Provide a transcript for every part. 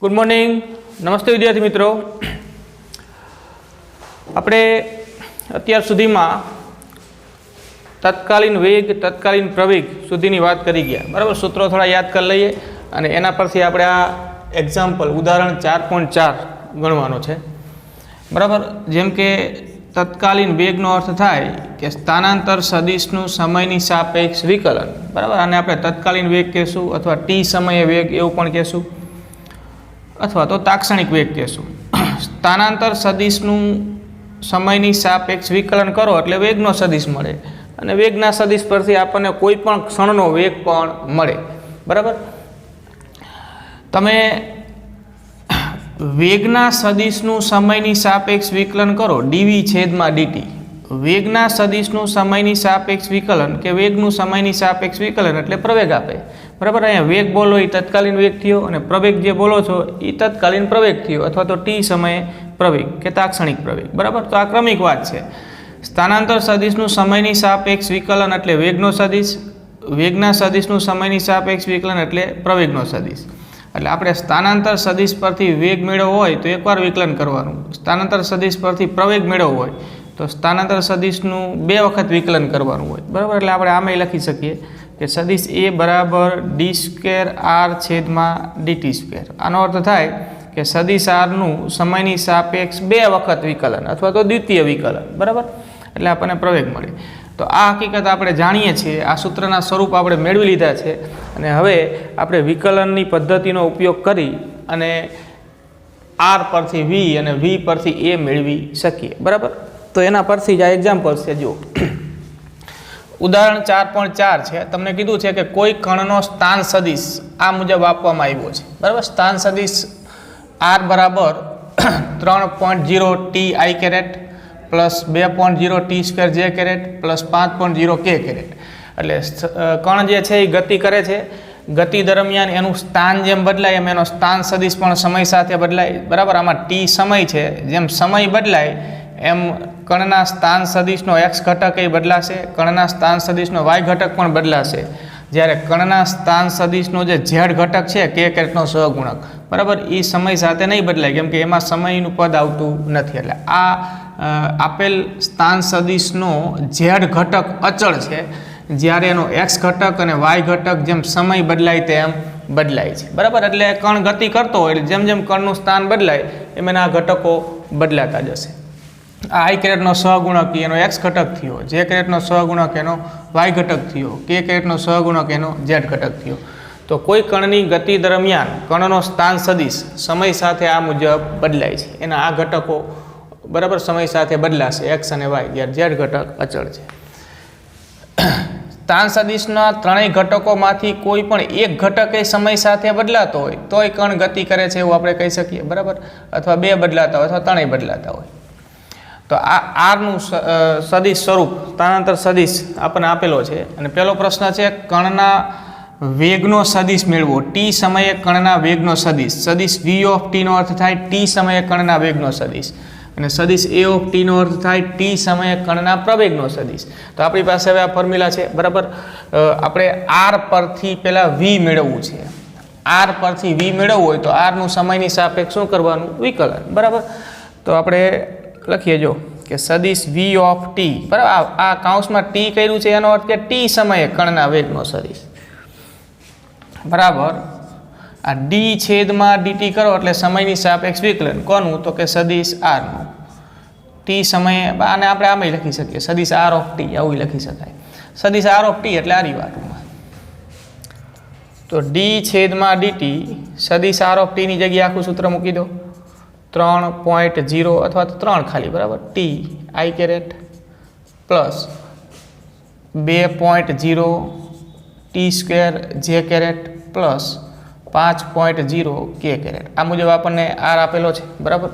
Good morning, नमस्ते विद्यार्थी मित्रों। આપણે અત્યાર સુધીમાં તત્કાલીન વેગ, તત્કાલીન પ્રવેગ સુધીની વાત કરી ગયા, બરાબર। સૂત્રો થોડા યાદ કરી લઈએ અને એના પરથી આપણે આ એક્ઝામ્પલ ઉદાહરણ 4.4 ગણવાનો છે, બરાબર। જેમ કે તત્કાલીન વેગનો અર્થ થાય કે સ્થાનાંતર સદિશનું સમયની સાપેક્ષ વિકલન, બરાબર। આને આપણે તત્કાલીન વેગ કહેશું અથવા ટી સમયે વેગ એવું પણ કહેશું, અથવા તો તાક્ષણિક વેગ કહેશું। સ્થાનાંતર સદિશનું સમયની સાપેક્ષ વિકલન કરો એટલે વેગનો સદિશ મળે અને વેગના સદિશ પરથી આપણને કોઈ પણ ક્ષણનો વેગ પણ મળે, બરાબર। તમે વેગના સદિશનું સમયની સાપેક્ષ વિકલન કરો ડીવી છેદમાં ડીટી, વેગના સદિશનું સમયની સાપેક્ષ વિકલન કે વેગનું સમયની સાપેક્ષ વિકલન એટલે પ્રવેગ આપે, બરાબર। અહીંયા વેગ બોલો એ તત્કાલીન વેગ થયો અને પ્રવેગ જે બોલો છો એ તત્કાલીન પ્રવેગ થયો અથવા તો ટી સમયે પ્રવેગ કે તાક્ષણિક પ્રવેગ, બરાબર। તો આ ક્રમિક વાત છે। સ્થાનાંતર સદિશનું સમયની સાપેક્ષ વિકલન એટલે વેગનો સદિશ, વેગના સદિશનું સમયની સાપેક્ષ વિકલન એટલે પ્રવેગનો સદિશ। એટલે આપણે સ્થાનાંતર સદિશ પરથી વેગ મેળવવો હોય તો એકવાર વિકલન કરવાનું, સ્થાનાંતર સદિશ પરથી પ્રવેગ મેળવવો હોય તો સ્થાનાંતર સદિશનું 2 વખત વિકલન કરવાનું હોય, બરાબર। એટલે આપણે આમાં લખી શકીએ કે સદિશ એ બરાબર ડી સ્ક્વેર આર છેદમાં ડીટી સ્ક્વેર। આનો અર્થ થાય કે સદિશ આરનું સમયની સાપેક્ષ 2 વખત વિકલન અથવા તો દ્વિતીય વિકલન, બરાબર। એટલે આપણને પ્રવેગ મળે। તો આ હકીકત આપણે જાણીએ છીએ, આ સૂત્રના સ્વરૂપ આપણે મેળવી લીધા છે અને હવે આપણે વિકલનની પદ્ધતિનો ઉપયોગ કરી અને આર પરથી વી અને વી પરથી એ મેળવી શકીએ, બરાબર। તો એના પરથી જ આ એક્ઝામ્પલ છે, જુઓ। ઉદાહરણ 4.4 છે, તમને કીધું છે કે કોઈ કણનો સ્થાન સદિશ આ મુજબ આપવામાં આવ્યો છે, બરાબર। સ્થાન સદિશ આર બરાબર 3.0 t i caret plus 2.0 t square j caret plus 5.0 k caret. એટલે કણ જે છે એ ગતિ કરે છે, ગતિ દરમિયાન એનું સ્થાન જેમ બદલાય એમ એનો સ્થાન સદિશ પણ સમય સાથે બદલાય, બરાબર। આમાં ટી સમય છે, જેમ સમય બદલાય એમ કણના સ્થાન સદિશનો એક્સ ઘટક એ બદલાશે, કણના સ્થાન સદિશનો વાય ઘટક પણ બદલાશે, જ્યારે કણના સ્થાન સદિશનો જે ઝેડ ઘટક છે કે કેરેટનો સહગુણક, બરાબર, એ સમય સાથે નહીં બદલાય કેમ કે એમાં સમયનું પદ આવતું નથી। એટલે આ આપેલ સ્થાન સદિશનો ઝેડ ઘટક અચળ છે, જ્યારે એનો એક્સ ઘટક અને વાય ઘટક જેમ સમય બદલાય તેમ બદલાય છે, બરાબર। એટલે કણ ગતિ કરતો હોય એટલે જેમ જેમ કણનું સ્થાન બદલાય એમ એના ઘટકો બદલાતા જશે। આ આઈ કેરેટનો સહગુણક એનો એક્સ ઘટક થયો, જે કેરેટનો સહગુણક એનો વાય ઘટક થયો, કે કેરેટનો સહગુણક એનો ઝેડ ઘટક થયો। તો કોઈ કણની ગતિ દરમિયાન કણનો સ્થાન સદિશ સમય સાથે આ મુજબ બદલાય છે, એના આ ઘટકો બરાબર સમય સાથે બદલાશે, એક્સ અને વાય, જ્યારે ઝેડ ઘટક અચળ છે। સ્થાન સદિશના ત્રણેય ઘટકોમાંથી કોઈ પણ એક ઘટક એ સમય સાથે બદલાતો હોય તોય કણ ગતિ કરે છે એવું આપણે કહી શકીએ, બરાબર। અથવા 2 બદલાતા હોય અથવા ત્રણેય બદલાતા હોય। તો આ આરનું સદિશ સ્વરૂપ સ્થાનાંતર સદિશ આપણને આપેલો છે અને પહેલો પ્રશ્ન છે કણના વેગનો સદિશ મેળવો, ટી સમયે કણના વેગનો સદિશ। સદિશ વી ઓફ ટીનો અર્થ થાય ટી સમયે કણના વેગનો સદિશ અને સદિશ એ ઓફ ટીનો અર્થ થાય ટી સમયે કણના પ્રવેગનો સદિશ। તો આપણી પાસે હવે આ ફોર્મ્યુલા છે, બરાબર। આપણે આર પરથી પહેલાં વી મેળવવું છે, આર પરથી વી મેળવવું હોય તો આરનું સમયની સાપેક્ષ શું કરવાનું? વિકલન, બરાબર। તો આપણે લખીએ જો કે સદિશ વી ઓફ ટી, બરાબર, આ કાઉન્સમાં ટી કર્યું છે એનો અર્થ કે ટી સમયે કણના વેગનો સદિશ, બરાબર। આ ડી છેદમાં ડીટી કરો એટલે સમયની સાપેક્ષ વિકલન કોનું? તો કે સદિશ આરનું, ટી સમયે, આને આપણે આમાં લખી શકીએ સદિશ આર ઓફ ટી, આવું લખી શકાય। સદિશ આર ઓફ ટી એટલે આરી વાતમાં, તો ડી છેદમાં ડીટી સદિશ આર ઓફ ટીની જગ્યાએ આખું સૂત્ર મૂકી દો, 3.0 અથવા તો 3 ખાલી, બરાબર, t i caret plus 2.0 t square j caret plus 5.0 k caret. આ મુજબ આપણને આર આપેલો છે, બરાબર।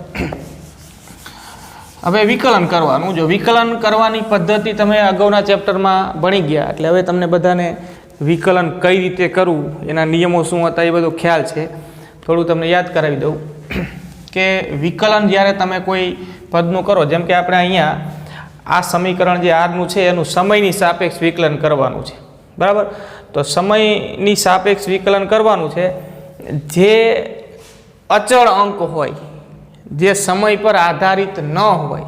હવે વિકલન કરવાનું, જો વિકલન કરવાની પદ્ધતિ તમે અગાઉના ચેપ્ટરમાં ભણી ગયા એટલે હવે તમને બધાને વિકલન કઈ રીતે કરવું, એના નિયમો શું હતા એ બધો ખ્યાલ છે। થોડું તમને યાદ કરાવી દઉં કે વિકલન જ્યારે તમે કોઈ પદનું કરો, જેમ કે આપણે અહીંયા આ સમીકરણ જે આરનું છે એનું સમયની સાપેક્ષ વિકલન કરવાનું છે, બરાબર। તો સમયની સાપેક્ષ વિકલન કરવાનું છે, જે અચળ અંક હોય, જે સમય પર આધારિત ન હોય,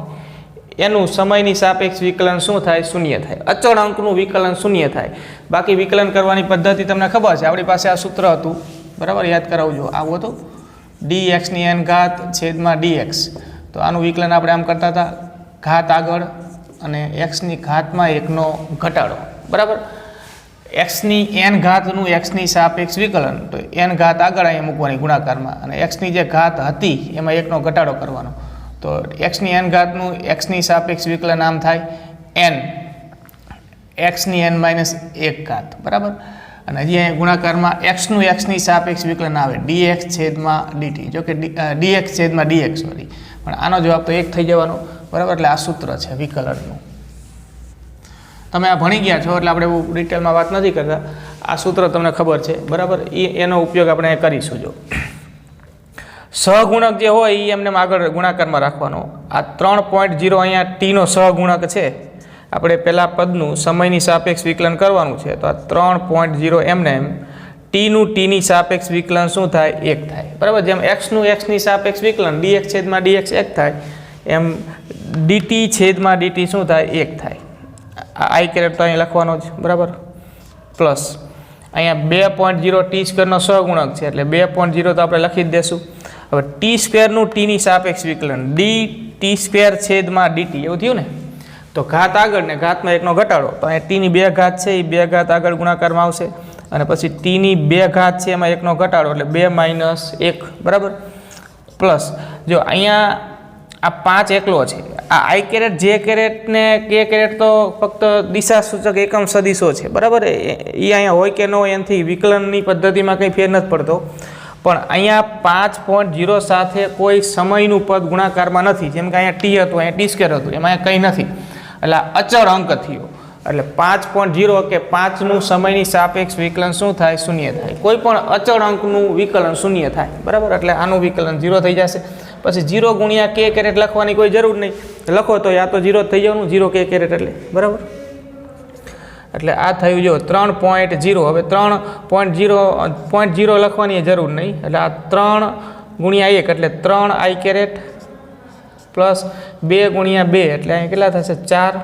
એનું સમયની સાપેક્ષ વિકલન શું થાય? શૂન્ય થાય. અચળ અંકનું વિકલન શૂન્ય થાય. બાકી વિકલન કરવાની પદ્ધતિ તમને ખબર છે, આપણી પાસે આ સૂત્ર હતું, બરાબર, યાદ કરાવજો. આવું હતું dxની n ઘાત છેદમાં dx. તો આનું વિકલન આપણે આમ કરતા હતા, ઘાત આગળ અને xની ઘાતમાં એકનો ઘટાડો, બરાબર. xની n ઘાતનું xની સાપેક્ષ વિકલન, તો n ઘાત આગળ અહીંયા મૂકવાની ગુણાકારમાં, અને xની જે ઘાત હતી એમાં એકનો ઘટાડો કરવાનો. તો xની n ઘાતનું xની સાપેક્ષ વિકલન આમ થાય n xની n માઇનસ 1 ઘાત, બરાબર. અને હજી અહીંયા ગુણાકારમાં xનું xની સાપેક્ષ વિકલન આવે dx છેદમાં dt. જો કે dx છેદમાં dx, સોરી, પણ આનો જવાબ તો 1 થઈ જવાનો, બરાબર. એટલે આ સૂત્ર છે વિકલનનું. તમે આ ભણી ગયા છો એટલે આપણે બહુ ડિટેલમાં વાત નથી કરતા. આ સૂત્ર તમને ખબર છે, બરાબર. એનો ઉપયોગ આપણે કરીશું. જો સહગુણક જે હોય એ એમને આગળ ગુણાકારમાં રાખવાનો. આ 3.0 અહીંયા ટીનો સહગુણક છે. આપણે પહેલાં પદનું સમયની સાપેક્ષ વિકલન કરવાનું છે. તો આ 3.0 એમને એમ ટીની સાપેક્ષ વિકલન શું થાય? 1 થાય, બરાબર. જેમ એક્સનું એક્સની સાપેક્ષ વિકલન dx છેદમાં dx 1 થાય, એમ dt છેદમાં dt શું થાય? 1 થાય. આઈ કેરેટ તો અહીં લખવાનો જ, બરાબર. પ્લસ અહીંયા 2.0 ટી સ્ક્વેરનો સહગુણક છે, એટલે 2.0 તો આપણે લખી જ દેશું. હવે ટી સ્ક્વેરનું ટીની સાપેક્ષ વિકલન dt સ્ક્વેર છેદમાં dt, એવું થયું ને. તો ઘાત આગળ ને ઘાતમાં એકનો ઘટાડો, તો અહીંયા ટીની 2 ઘાત છે, એ 2 ઘાત આગળ ગુણાકારમાં આવશે, અને પછી ટીની 2 ઘાત છે એમાં એકનો ઘટાડો, એટલે 2 માઇનસ 1, બરાબર. પ્લસ જો અહીંયા આ 5 એકલો છે. આ આઈ કેરેટ જે કેરેટ ને કે કેરેટ તો ફક્ત દિશા સૂચક એકમ સદીશો છે, બરાબર. એ અહીંયા હોય કે ન હોય એનાથી વિકલનની પદ્ધતિમાં કંઈ ફેર નથી પડતો. પણ અહીંયા 5.0 સાથે કોઈ સમયનું પદ ગુણાકારમાં નથી. જેમ કે અહીંયા ટી હતું, અહીંયા ટી સ્ક્વેર હતું, એમાં કંઈ નથી. એટલે અચળ અંક થયો. એટલે 5.0 કે 5નું સમયની સાપેક્ષ વિકલન શું થાય? શૂન્ય થાય. કોઈ પણ અચળ અંકનું વિકલન શૂન્ય થાય, બરાબર. એટલે આનું વિકલન 0 થઈ જશે. પછી 0 ગુણ્યા કે કેરેટ લખવાની કોઈ જરૂર નહીં. લખો તો યા તો 0 થઈ જવાનું, 0 કે કેરેટ એટલે, બરાબર. એટલે આ થયું જો 3.0. હવે 3.0 લખવાની જરૂર નહીં. એટલે આ 3 ગુણ્યા 1 એટલે 3 આઈ કેરેટ પ્લસ 2 ગુણ્યા 2 એટલે અહીં કેટલા થશે? 4.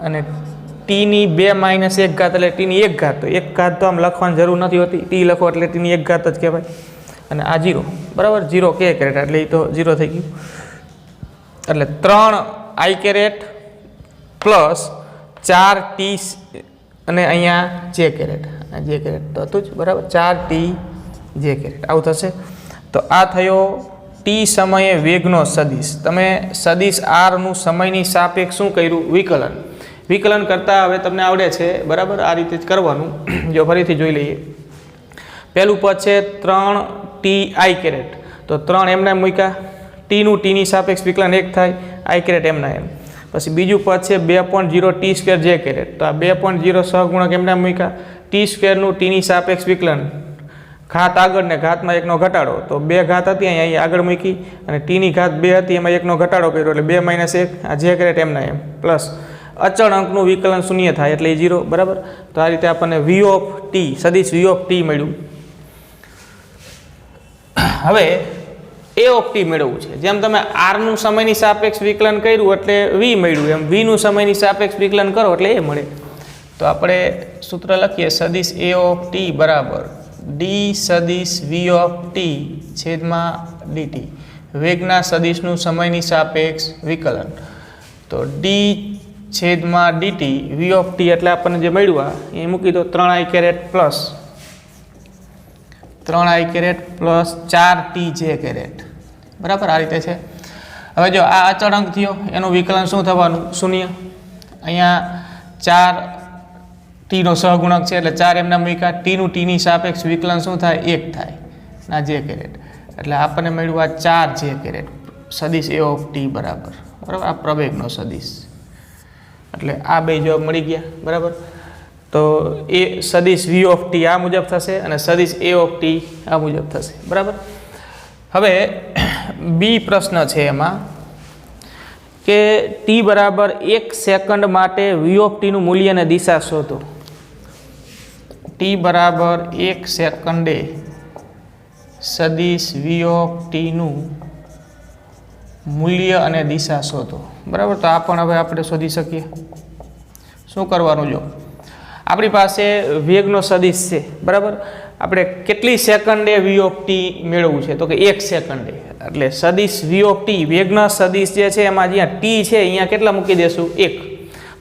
અને ટીની 2 માઇનસ 1 ઘાત એટલે ટીની 1 ઘાત. તો 1 ઘાત તો આમ લખવાની જરૂર નથી હોતી. ટી લખો એટલે ટીની 1 ઘાત જ કહેવાય. અને આ 0, બરાબર. 0 કે કેરેટ એટલે એ તો 0 થઈ ગયું. એટલે 3 આઈ કેરેટ પ્લસ 4 ટી અને અહીંયા જે કેરેટ, જે કેરેટ તો હતું જ, બરાબર. 4 ટી જે કેરેટ આવું થશે. તો આ થયો ટી સમયે વેગનો સદિશ. તમે સદિશ આરનું સમયની સાપેક્ષ શું કર્યું? વિકલન. વિકલન કરતાં હવે તમને આવડે છે, બરાબર. આ રીતે જ કરવાનું. જો ફરીથી જોઈ લઈએ. પહેલું પદ છે 3 ટી આઈ કેરેટ. તો 3 એમના મૂક્યા, ટીની સાપેક્ષ વિકલન 1 થાય, આઈ કેરેટ એમના એમ. પછી બીજું પદ છે 2.0 ટી સ્ક્વેર જે કેરેટ. તો આ 2.0 સહગુણક એમના મૂક્યા, ટી સ્ક્વેરનું ટીની સાપેક્ષ વિકલન, ઘાત આગળ ને ઘાતમાં એકનો ઘટાડો. તો 2 ઘાત હતી અહીંયા આગળ મૂકી, અને ટીની ઘાત 2 હતી એમાં એકનો ઘટાડો કર્યો, એટલે 2 માઇનસ 1 આ જે કેરેટ એમના એમ. પ્લસ અચળ અંકનું વિકલન શૂન્ય થાય એટલે 0, બરાબર. તો આ રીતે આપણને વી ઓફ ટી, સદિશ વી ઓફ ટી મળ્યું. હવે એ ઓફ ટી મેળવવું છે. જેમ તમે આરનું સમયની સાપેક્ષ વિકલન કર્યું એટલે વી મળ્યું, એમ વીનું સમયની સાપેક્ષ વિકલન કરો એટલે એ મળે. તો આપણે સૂત્ર લખીએ, સદિશ એ ઓફ ટી બરાબર ડી સદિશ વી ઓફ ટી છેદમાં ડીટી. વેગના સદિશનું સમયની સાપેક્ષ વિકલન. તો ડી છેદમાં ડીટી વી ઓફ ટી એટલે આપણને જે મળ્યું એ મૂકી દો. 3 આઈ કેરેટ પ્લસ 4 ટી જે કેરેટ, બરાબર. આ રીતે છે. હવે જો આ અચળ અંક થયો, એનું વિકલન શું થવાનું? શૂન્ય. અહીંયા 4 ટીનો સહગુણક છે એટલે 4 એમના મૂક્યા, ટીની સાપેક્ષ વિકલન શું થાય? 1 થાય, ના જે કેરેટ. એટલે આપણને મળ્યું આ 4 જે કેરેટ સદિશ એ ઓફ ટી બરાબર, બરાબર. આ પ્રવેગનો સદિશ. એટલે આ બે જવાબ મળી ગયા, બરાબર. તો એ સદિશ વી ઓફ ટી આ મુજબ થશે અને સદિશ એ ઓફ ટી આ મુજબ થશે, બરાબર. હવે બી પ્રશ્ન છે એમાં કે ટી બરાબર 1 સેકન્ડ માટે વી ઓફ ટીનું મૂલ્ય અને દિશા શોધો. ટી બરાબર 1 સેકન્ડે સદિશ v ઓફ ટીનું મૂલ્ય અને દિશા શોધો, બરાબર. તો આ પણ હવે આપણે શોધી શકીએ. શું કરવાનું? જો આપણી પાસે વેગનો સદિશ છે, બરાબર. આપણે કેટલી સેકન્ડે v ઓફ ટી મેળવવું છે? તો કે 1 સેકન્ડે. એટલે સદિશ v ઓફ ટી, વેગના સદિશ જે છે એમાં જ્યાં ટી છે અહીંયા કેટલા મૂકી દેશું? 1,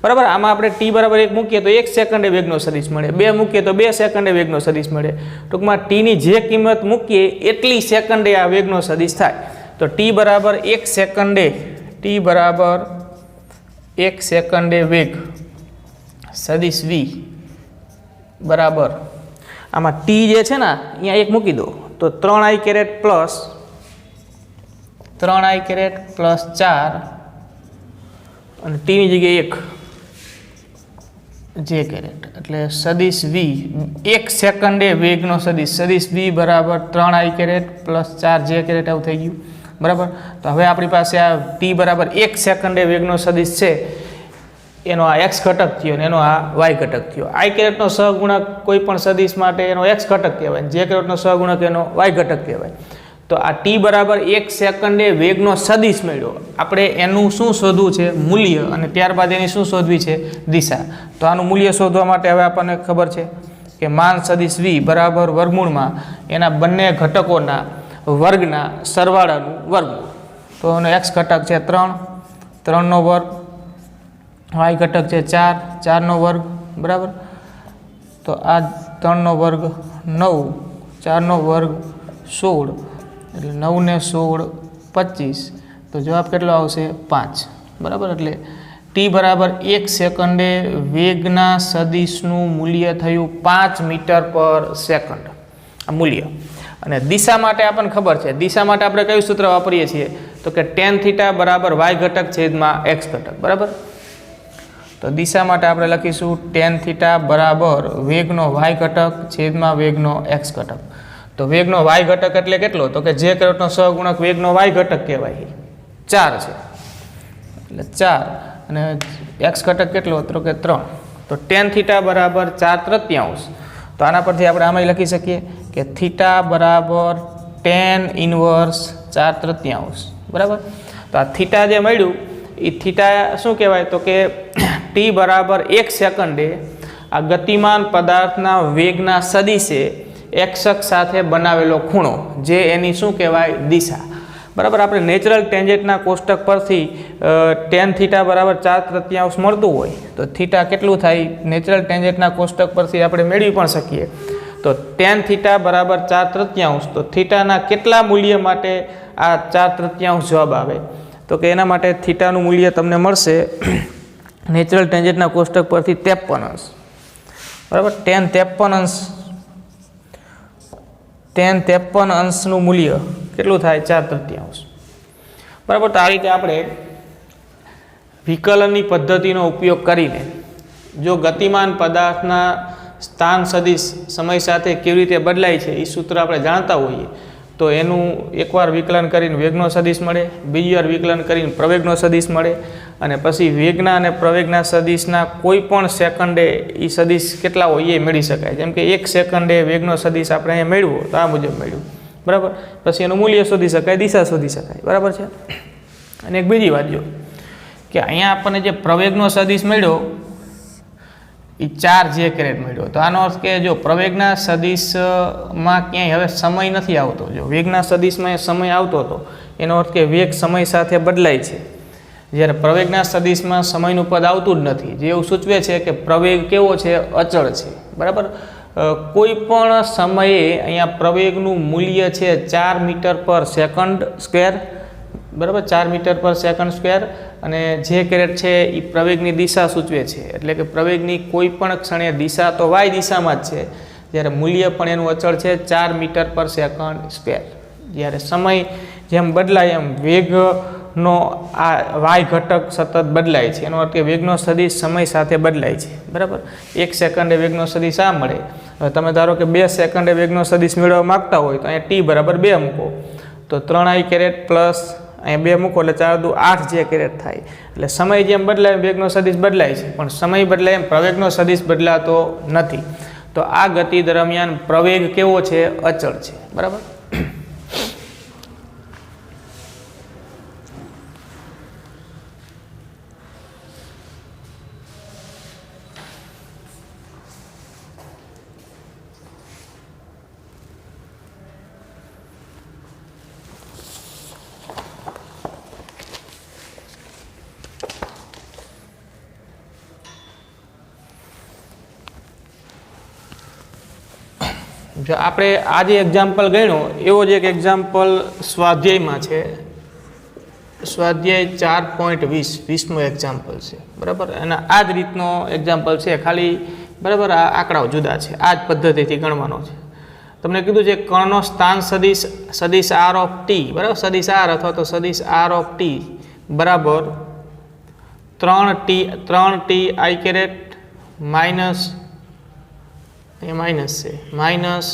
બરાબર. આમાં આપણે ટી બરાબર 1 મૂકીએ તો 1 સેકન્ડે વેગનો સદિશ મળે, 2 મૂકીએ તો 2 સેકન્ડે વેગનો સદિશ મળે. ટૂંકમાં ટીની જે કિંમત મૂકીએ એટલી સેકન્ડે આ વેગનો સદિશ થાય. તો ટી બરાબર 1 સેકન્ડે, ટી બરાબર 1 સેકન્ડે વેગ સદિશ v બરાબર, આમાં ટી જે છે ને અહીંયા 1 મૂકી દો તો 3i કેરેટ પ્લસ 4 અને ટીની જગ્યાએ 1 જે કેરેટ, એટલે સદિશ v 1 સેકન્ડે વેગનો સદિશ v બરાબર 3i કેરેટ પ્લસ 4 જે કેરેટ આવું થઈ ગયું, બરાબર. તો હવે આપણી પાસે આ ટી બરાબર 1 સેકન્ડે વેગનો સદિશ છે, એનો આ x ઘટક થયો અને એનો આ y ઘટક થયો. i કેરેટનો સહગુણક કોઈ પણ સદિશ માટે એનો x ઘટક કહેવાય, જે કેરેટનો સહગુણક એનો y ઘટક કહેવાય. તો આ ટી બરાબર 1 સેકન્ડે વેગનો સદિશ મળ્યો. આપણે એનું શું શોધવું છે? મૂલ્ય. અને ત્યારબાદ એની શું શોધવી છે? દિશા. તો આનું મૂલ્ય શોધવા માટે હવે આપણને ખબર છે કે માન સદિશ v બરાબર વર્ગમૂળમાં એના બંને ઘટકોના વર્ગના સરવાળાનું વર્ગમૂળ. તો એનો x ઘટક છે 3, 3નો વર્ગ, y ઘટક છે 4, 4નો વર્ગ, બરાબર. તો આ 3નો વર્ગ 9, 4નો વર્ગ 16, એટલે 9 ને 16 25. તો જવાબ કેટલો આવશે? 5, બરાબર. એટલે ટી બરાબર 1 સેકન્ડે વેગના સદિશનું મૂલ્ય થયું 5 મીટર પર સેકન્ડ, આ મૂલ્ય. અને દિશા માટે આપણને ખબર છે, દિશા માટે આપણે કયું સૂત્ર વાપરીએ છીએ? તો કે tan થીટા બરાબર y ઘટક છેદમાં x ઘટક, બરાબર. તો દિશા માટે આપણે લખીશું tan થીટા બરાબર વેગનો y ઘટક છેદમાં વેગનો x ઘટક. તો વેગનો y ઘટક એટલે કેટલો? તો કે જે કેરેટનો સહગુણક વેગનો y ઘટક કહેવાય, 4 છે, એટલે 4. અને x ઘટક કેટલો? તો કે 3. તો tan થીટા બરાબર 4/3. તો આના પરથી આપણે આમાં લખી શકીએ કે થીટા બરાબર tan ઇન્વર્સ 4/3, બરાબર. તો આ થીટા જે મળ્યું એ થીટા શું કહેવાય? તો કે ટી બરાબર 1 સેકન્ડે આ ગતિમાન પદાર્થના વેગના સદિશે x અક્ષ સાથે બનાવેલો ખૂણો, જે એની શું કહેવાય? દિશા, બરાબર. આપણે નેચરલ ટેન્જેન્ટના કોષ્ટક પરથી tan થીટા બરાબર 4/3 મળતું હોય તો થીટા કેટલું થાય? નેચરલ ટેન્જેન્ટના કોષ્ટક પરથી આપણે મેળવી પણ શકીએ. તો tan થીટા બરાબર 4/3, તો થીટાના કેટલા મૂલ્ય માટે આ 4/3 જવાબ આવે? તો કે એના માટે થીટાનું મૂલ્ય તમને મળશે નેચરલ ટેન્જેન્ટના કોષ્ટક પરથી 53 અંશ, બરાબર. tan 53 અંશનું મૂલ્ય કેટલું થાય? 4/3, બરાબર. તો આ રીતે આપણે વિકલનની પદ્ધતિનો ઉપયોગ કરીને જો ગતિમાન પદાર્થના સ્થાન સદિશ સમય સાથે કેવી રીતે બદલાય છે એ સૂત્ર આપણે જાણતા હોઈએ તો એનું એકવાર વિકલન કરીને વેગનો સદિશ મળે, બીજી વાર વિકલન કરીને પ્રવેગનો સદિશ મળે, અને પછી વેગના અને પ્રવેગના સદિશના કોઈ પણ સેકન્ડે એ સદિશ કેટલા હોય એ મેળવી શકાય. જેમ કે 1 સેકન્ડે વેગનો સદિશ આપણે અહીંયા મેળવો તો આ મુજબ મેળવ્યું, બરાબર. પછી એનું મૂલ્ય શોધી શકાય, દિશા શોધી શકાય, બરાબર છે. અને એક બીજી વાત જો કે અહીંયા આપણને જે પ્રવેગનો સદિશ મળ્યો એ 4 જે કેરેટ મળ્યો. તો આનો અર્થ કે જો પ્રવેગના સદિશમાં ક્યાંય હવે સમય નથી આવતો, જો વેગના સદિશમાં સમય આવતો હતો એનો અર્થ કે વેગ સમય સાથે બદલાય છે, જ્યારે પ્રવેગના સદિશમાં સમયનું પદ આવતું જ નથી, જે એવું સૂચવે છે કે પ્રવેગ કેવો છે? અચળ છે, બરાબર. કોઈ પણ સમયે અહીંયા પ્રવેગનું મૂલ્ય છે 4 મીટર પર સેકન્ડ સ્ક્વેર, બરાબર. 4 મીટર પર સેકન્ડ સ્ક્વેર. અને જે કેરેટ છે એ પ્રવેગની દિશા સૂચવે છે, એટલે કે પ્રવેગની કોઈ પણ ક્ષણે દિશા તો y દિશામાં જ છે, જ્યારે મૂલ્ય પણ એનું અચળ છે 4 મીટર પર સેકન્ડ સ્ક્વેર. જ્યારે સમય જેમ બદલાય એમ વેગનો આ y ઘટક સતત બદલાય છે, એનો અર્થ કે વેગનો સદિશ સમય સાથે બદલાય છે, બરાબર. 1 સેકન્ડે વેગનો સદિશ આ મળે. હવે તમે ધારો કે 2 સેકન્ડે વેગનો સદિશ મેળવવા માગતા હોય તો અહીંયા ટી બરાબર 2 મૂકો તો 3i કેરેટ પ્લસ અહીંયા 2 મૂકો એટલે 4 દુ 8 જે કેરેટ થાય. એટલે સમય જેમ બદલાય વેગનો સદિશ બદલાય છે, પણ સમય બદલાય એમ પ્રવેગનો સદિશ બદલાતો નથી. તો આ ગતિ દરમિયાન પ્રવેગ કેવો છે? અચળ છે, બરાબર. જો આપણે આ જે એક્ઝામ્પલ ગણ્યો એવો જ એક એક્ઝામ્પલ સ્વાધ્યાયમાં છે, સ્વાધ્યાય 4.20 20નું એક્ઝામ્પલ છે, બરાબર. અને આ જ રીતનો એક્ઝામ્પલ છે, ખાલી બરાબર આ આંકડાઓ જુદા છે, આ જ પદ્ધતિથી ગણવાનો છે. તમને કીધું છે કણનો સ્થાન સદિશ આર ઓફ ટી, બરાબર, સદિશ આર અથવા તો સદિશ આર ઓફ ટી બરાબર 3t આઈ કેરેટ માઇનસ એ માઇનસ છે minus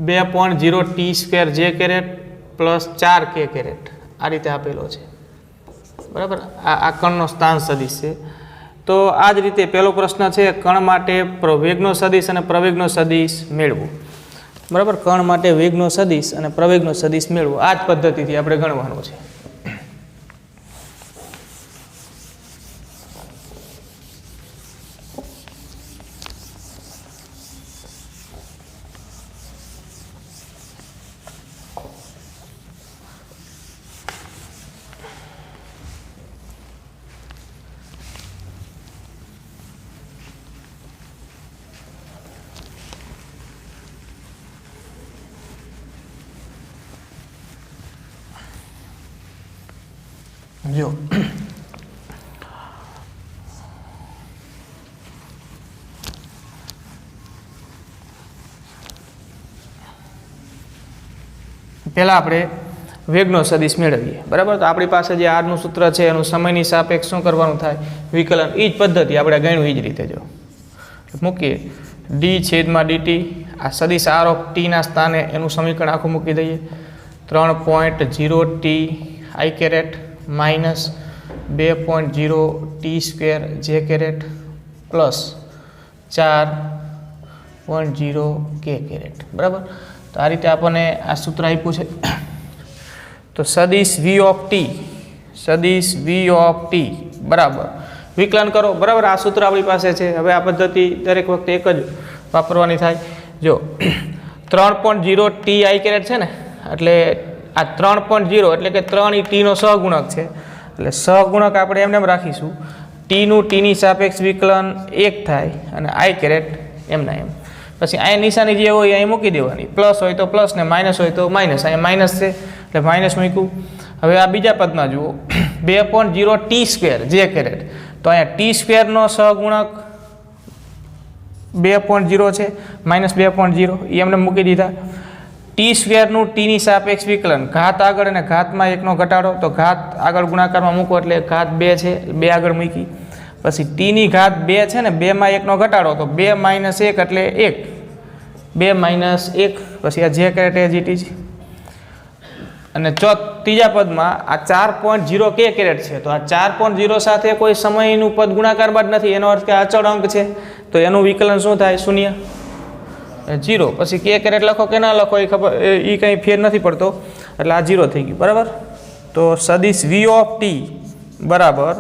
2.0 t square j caret plus 4 કે કેરેટ આ રીતે આપેલો છે, બરાબર. આ કણનો સ્થાન સદિશ છે. તો આ જ રીતે પહેલો પ્રશ્ન છે કણ માટે વેગનો સદિશ અને પ્રવેગનો સદિશ મેળવો, બરાબર. કણ માટે વેગનો સદિશ અને પ્રવેગનો સદિશ મેળવો, આ જ પદ્ધતિથી આપણે ગણવાનું છે. જો પહેલા આપણે વેગનો સદિશ મેળવીએ, બરાબર. તો આપણી પાસે જે આરનું સૂત્ર છે એનું સમયની સાપેક્ષ શું કરવાનું થાય, વિકલન. એ જ પદ્ધતિ આપણે ગણ્યું એ જ રીતે જો મૂકીએ ડી છેદમાં ડીટી, આ સદિશ આર ઓફ ટીના સ્થાને એનું સમીકરણ આખું મૂકી દઈએ 3.0 t i caret minus 2.0 t square j caret plus 4.0 k caret, બરાબર. તો આ રીતે આપણને આ સૂત્ર આપ્યું છે. તો સદિશ વી ઓફ ટી બરાબર વિકલન કરો, બરાબર. આ સૂત્ર આપણી પાસે છે. હવે આ પદ્ધતિ દરેક વખતે એક જ વાપરવાની થાય. જો 3.0 ટી આઈ કેરેટ છે ને, એટલે આ 3.0 એટલે કે 3 એ ટીનો સહગુણક છે, એટલે સહગુણક આપણે એમને રાખીશું. ટીનું ટીની સાપેક્ષ વિકલન 1 થાય અને આઈ કેરેટ એમના એમ. પછી અહીંયા નિશાની જે હોય અહીં મૂકી દેવાની, પ્લસ હોય તો પ્લસ ને માઇનસ હોય તો માઇનસ. અહીંયા માઇનસ છે એટલે માઇનસ મૂક્યું. હવે આ બીજા પદમાં જુઓ 2.0 ટી સ્ક્વેર જે કેરેટ, તો અહીંયા ટી સ્ક્વેરનો સહગુણક 2.0 છે માઇનસ 2.0 એ એમને મૂકી દીધા. ટી સ્ક્વેરનું ટીની સાપેક્ષ વિકલન, ઘાત આગળ અને ઘાતમાં 1નો ઘટાડો, તો ઘાત આગળ ગુણાકારમાં મૂકો એટલે ઘાત 2 છે, 2 આગળ મૂકી. પછી ટીની ઘાત 2 છે ને, 2માં 1નો ઘટાડો, તો 2 - 1 એટલે 1, 2 - 1. પછી આ જે કેરેટ એ જીટી છે. અને ત્રીજા પદમાં આ 4.0 કે કેરેટ છે, તો આ 4.0 સાથે કોઈ સમયનું પદ ગુણાકાર બાદ નથી, એનો અર્થ કે અચળ અંક છે, તો એનું વિકલન શું થાય, 0 0. પછી કે કેરેટ લખો કે ના લખો એ ખબર એ કંઈ ફેર નથી પડતો, એટલે આ 0 થઈ ગયું, બરાબર. તો સદિશ વી ઓફ ટી બરાબર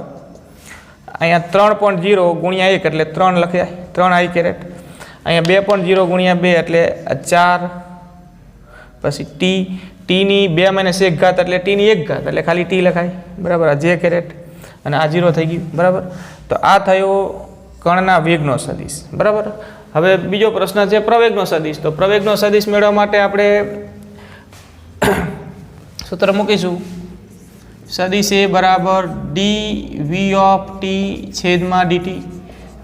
અહીંયા 3.0 ગુણ્યા 1 એટલે 3 લખ્યા, 3 આઈ કેરેટ. અહીંયા 2.0 ગુણ્યા 2 એટલે 4. પછી ટીની 2 - 1 ઘાત એટલે ટીની 1 ઘાત એટલે ખાલી ટી લખાય, બરાબર. આ જે કેરેટ અને આ 0 થઈ ગયું, બરાબર. તો આ થયો કણના વેગનો સદિશ, બરાબર. હવે બીજો પ્રશ્ન છે પ્રવેગનો સદિશ. તો પ્રવેગનો સદિશ મેળવવા માટે આપણે સૂત્ર મૂકીશું સદિશ એ બરાબર ડી વી ઓફ ટી છેદમાં ડીટી,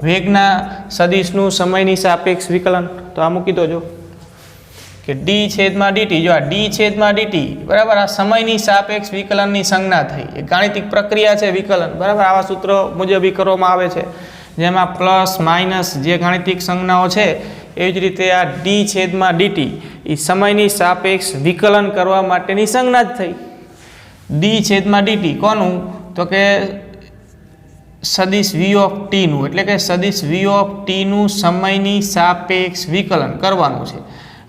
વેગના સદિશનું સમયની સાપેક્ષ વિકલન. તો આ મૂકી દો જો કે ડી છેદમાં ડીટી, જો આ ડી છેદમાં ડીટી બરાબર આ સમયની સાપેક્ષ વિકલનની સંજ્ઞા થઈ, એ ગાણિતિક પ્રક્રિયા છે વિકલન, બરાબર. આવા સૂત્રો મુજબ કરવામાં આવે છે, જેમાં પ્લસ માઇનસ જે ગાણિતિક સંજ્ઞાઓ છે એવી જ રીતે આ ડી છેદમાં ડીટી એ સમયની સાપેક્ષ વિકલન કરવા માટેની સંજ્ઞા જ થઈ. ડી છેદમાં ડીટી કોનું, તો કે સદિશ વી ઓફ ટીનું, એટલે કે સદિશ વી ઓફ ટીનું સમયની સાપેક્ષ વિકલન કરવાનું છે.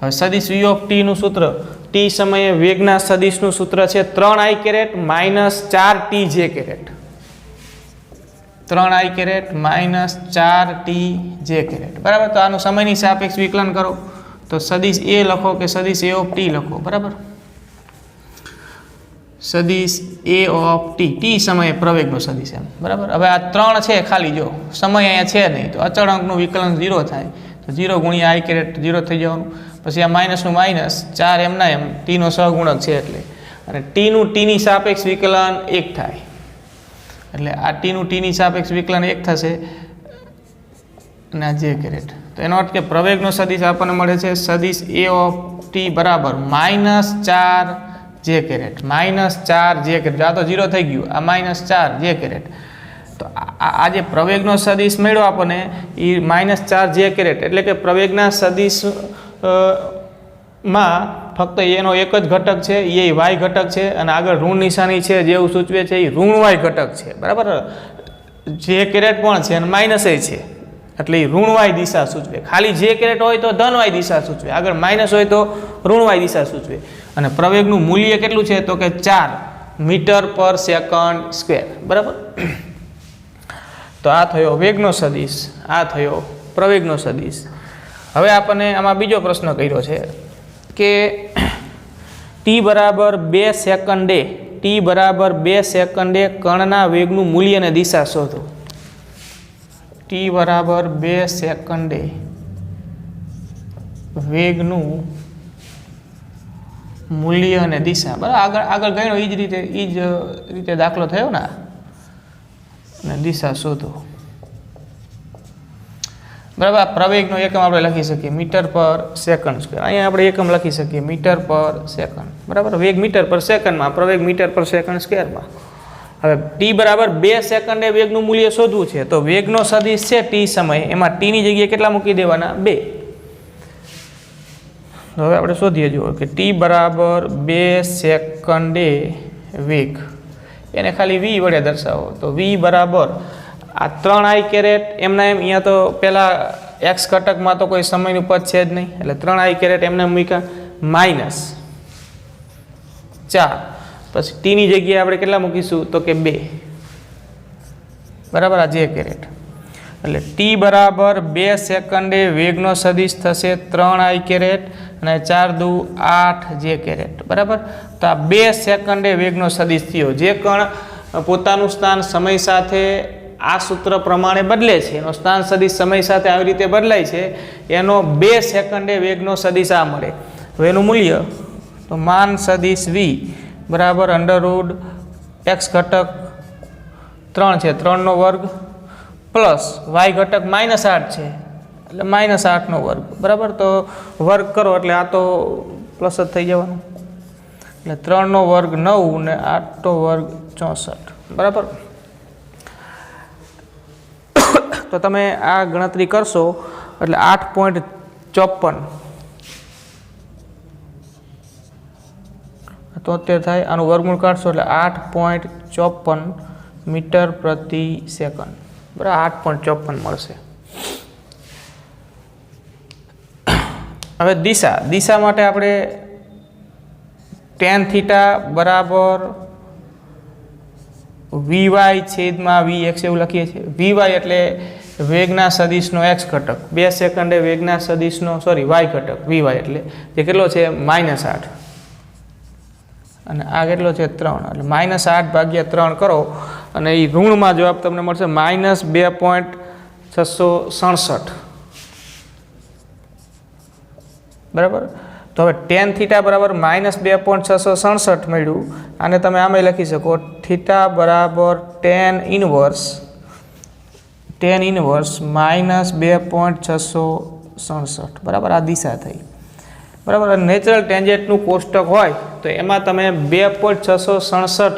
હવે સદિશ v ઓફ t નું સૂત્ર t સમયે વેગના સદિશનું સૂત્ર છે 3i કેરેટ માઇનસ 4t જે caret, 3i caret minus 4t જે કેરેટ, બરાબર. તો આનું સમયની સાપેક્ષ વિકલન કરો તો સદિશ a લખો કે સદિશ a ઓફ t લખો, બરાબર. સદિશ a ઓફ t સમયે પ્રવેગનો સદિશ એમ, બરાબર. હવે આ 3 છે ખાલી, જો સમય અહીંયા છે નહીં તો અચળાંકનું વિકલન 0 થાય તો 0 ગુણ્યા i કેરેટ 0 થઈ જવાનું. પછી આ માઇનસનું માઇનસ 4 એમના એમ t નો સહગુણક છે એટલે, અને t નું t ની સાપેક્ષ વિકલન 1 થાય એટલે આ t નું t ની સાપેક્ષ વિકલન 1 થશે અને આ જે કેરેટ. તો એનો અર્થ કે પ્રવેગનો સદિશ આપણને મળે છે સદિશ a ઓફ t બરાબર માઇનસ 4 જે કેરેટ, માઇનસ 4 જે કેરેટ. આ તો 0 થઈ ગયું, આ માઇનસ 4 જે કેરેટ. તો આ જે પ્રવેગનો સદિશ મળ્યો આપણને એ માઇનસ 4 જે કેરેટ એટલે કે પ્રવેગના સદિશ માં ફક્ત એનો એક જ ઘટક છે, એ y ઘટક છે, અને આગળ ઋણ નિશાની છે જેવું સૂચવે છે એ ઋણ y ઘટક છે, બરાબર. જે કેરેટ પણ છે અને માઇનસ એ છે એટલે એ ઋણ y દિશા સૂચવે. ખાલી જે કેરેટ હોય તો ધન y દિશા સૂચવે, આગળ માઇનસ હોય તો ઋણ y દિશા સૂચવે. અને પ્રવેગનું મૂલ્ય કેટલું છે તો કે 4 મીટર પર સેકન્ડ સ્ક્વેર, બરાબર. તો આ થયો વેગનો સદિશ, આ થયો પ્રવેગનો સદિશ. હવે આપણને આમાં બીજો પ્રશ્ન કર્યો છે કે t બરાબર 2 સેકન્ડે, t બરાબર 2 સેકન્ડે કણના વેગનું મૂલ્ય અને દિશા શોધો. t બરાબર 2 સેકન્ડે વેગનું મૂલ્ય અને દિશા, બરાબર. આગળ ગણ્યો એ જ રીતે દાખલો થયો ને, અને દિશા શોધો, બરાબર. આ પ્રવેગનો એકમ આપણે લખી શકીએ મીટર પર સેકન્ડ સ્ક્વેર. અહીંયા આપણે એકમ લખી શકીએ મીટર પર સેકન્ડ, બરાબર. વેગ મીટર પર સેકન્ડમાં, પ્રવેગ મીટર પર સેકન્ડ સ્ક્વેરમાં. હવે t બરાબર 2 સેકન્ડે વેગનું મૂલ્ય શોધવું છે તો વેગનો સદિશ છે t સમય, એમાં t ની જગ્યાએ કેટલા મૂકી દેવાના 2. તો હવે આપણે શોધીએ જુઓ કે t બરાબર 2 સેકન્ડે વેગ, એને ખાલી v વડે દર્શાવો તો v બરાબર આ 3i કેરેટ એમના એમ, અહીંયા તો પહેલાં x ઘટકમાં તો કોઈ સમયનું પદ છે જ નહીં એટલે 3i કેરેટ એમને મૂક્યા માઇનસ 4, પછી t ની જગ્યાએ આપણે કેટલા મૂકીશું તો કે 2, બરાબર. આ જે કેરેટ એટલે t બરાબર 2 સેકન્ડે વેગનો સદિશ થશે 3i કેરેટ અને 4 દુ 8 જે કેરેટ, બરાબર. તો આ 2 સેકન્ડે વેગનો સદિશ થયો. જે કણ પોતાનું સ્થાન સમય સાથે આ સૂત્ર પ્રમાણે બદલે છે, એનો સ્થાન સદિશ સમય સાથે આવી રીતે બદલાય છે, એનો 2 સેકન્ડે વેગનો સદિશ આ મળે. હવે એનું મૂલ્ય તો માન સદિશ v બરાબર અંડરરૂટ x ઘટક 3 છે 3 નો વર્ગ પ્લસ y ઘટક -8 છે એટલે -8 નો વર્ગ, બરાબર. તો વર્ગ કરો એટલે આ તો પ્લસ જ થઈ જવાનું એટલે 3 નો વર્ગ 9 ને 8 નો વર્ગ 64, બરાબર. તો તમે આ ગણતરી કરશો એટલે 8.54 73 થાય. આનું વર્ગમૂળ કાઢશો એટલે 8.54 મીટર પ્રતિ સેકન્ડ, બરાબર. 8.54 મળશે. હવે દિશા માટે આપણે tan થીટા બરાબર vy છેદમાં vx એવું લખીએ છીએ. vy એટલે વેગના સદિશનો x ઘટક, 2 સેકન્ડે વેગના સદિશનો y ઘટક vy એટલે જે કેટલો છે -8 અને આ કેટલો છે 3 એટલે -8 ભાગ્યા 3 કરો અને એ ઋણમાં જવાબ તમને મળશે -2.667, બરાબર. તો હવે tan થીટા બરાબર -2.667 મળ્યું. આને તમે આમાં લખી શકો થીટા બરાબર tan ઇનવર્સ -2.667, બરાબર. આ દિશા થઈ, બરાબર. નેચરલ ટેન્જેન્ટનું કોષ્ટક હોય તો એમાં તમે 2.667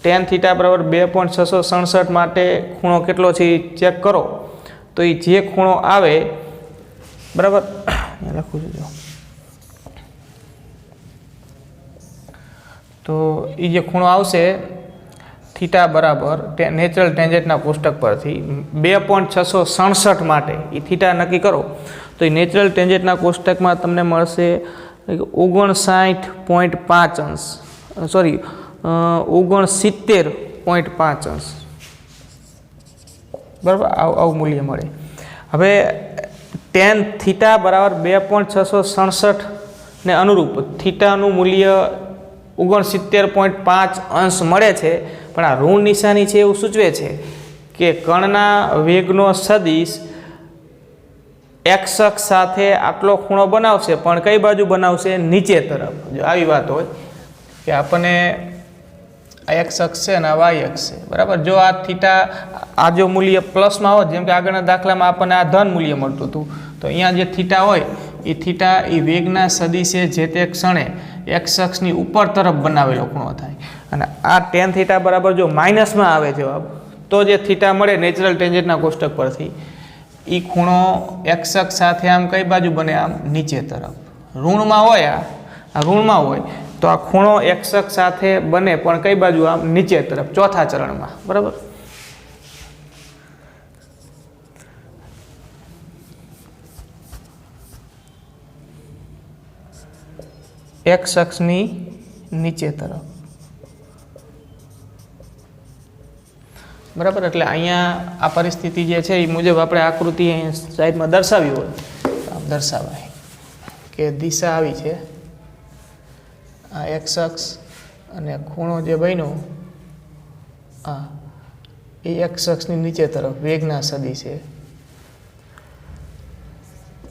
tan થીટા બરાબર 2.667 માટે ખૂણો કેટલો છે એ ચેક કરો તો એ જે ખૂણો આવે, બરાબર, લખું છું તો એ જે ખૂણો આવશે થીટા બરાબર નેચરલ ટેન્જેન્ટના કોષ્ટક પરથી 2.667 માટે એ થીટા નક્કી કરો તો એ નેચરલ ટેન્જેન્ટના કોષ્ટકમાં તમને મળશે 59.5 અંશ, સોરી 69.5 અંશ, બરાબર, આવું મૂલ્ય મળે. હવે tan થીટા બરાબર 2.667 ને અનુરૂપ થીટાનું મૂલ્ય 69.5 અંશ મળે છે, પણ આ ઋણ નિશાની છે એવું સૂચવે છે કે કણના વેગનો સદિશ એક્સ અક્ષ સાથે આટલો ખૂણો બનાવશે, પણ કઈ બાજુ બનાવશે? નીચે તરફ. જો આવી વાત હોય કે આપણને આ એક્સ અક્ષ છે અને આ વાય અક્ષ છે, બરાબર. જો આ થીટા આ જો મૂલ્ય પ્લસમાં હોત, જેમ કે આગળના દાખલામાં આપણને આ ધન મૂલ્ય મળતું હતું, તો અહીંયા જે થીટા હોય એ થીટા એ વેગના સદિશે જે તે ક્ષણે એક્સ અક્ષની ઉપર તરફ બનાવેલો ખૂણો થાય. અને આ tan થીટા બરાબર જો માઇનસમાં આવે જવાબ, તો જે થીટા મળે નેચરલ ટેન્જેન્ટના કોષ્ટક પરથી, એ ખૂણો એક્સ અક્ષ સાથે આમ કઈ બાજુ બને? આમ નીચે તરફ. ઋણમાં હોય, આ ઋણમાં હોય તો આ ખૂણો એક્સ અક્ષ સાથે બને, પણ કઈ બાજુ? આમ નીચે તરફ, ચોથા ચરણમાં, બરાબર. એક્સ અક્ષની નીચે તરફ, બરાબર. એટલે અહીંયા આ પરિસ્થિતિ જે છે એ મુજબ આપણે આકૃતિ સાઈડમાં દર્શાવી હોય તો આમ દર્શાવાય કે દિશા આવી છે, આ એક્સ અક્ષ અને ખૂણો જે બન્યો આ એ એક્સ અક્ષની નીચે તરફ વેગના સદિશે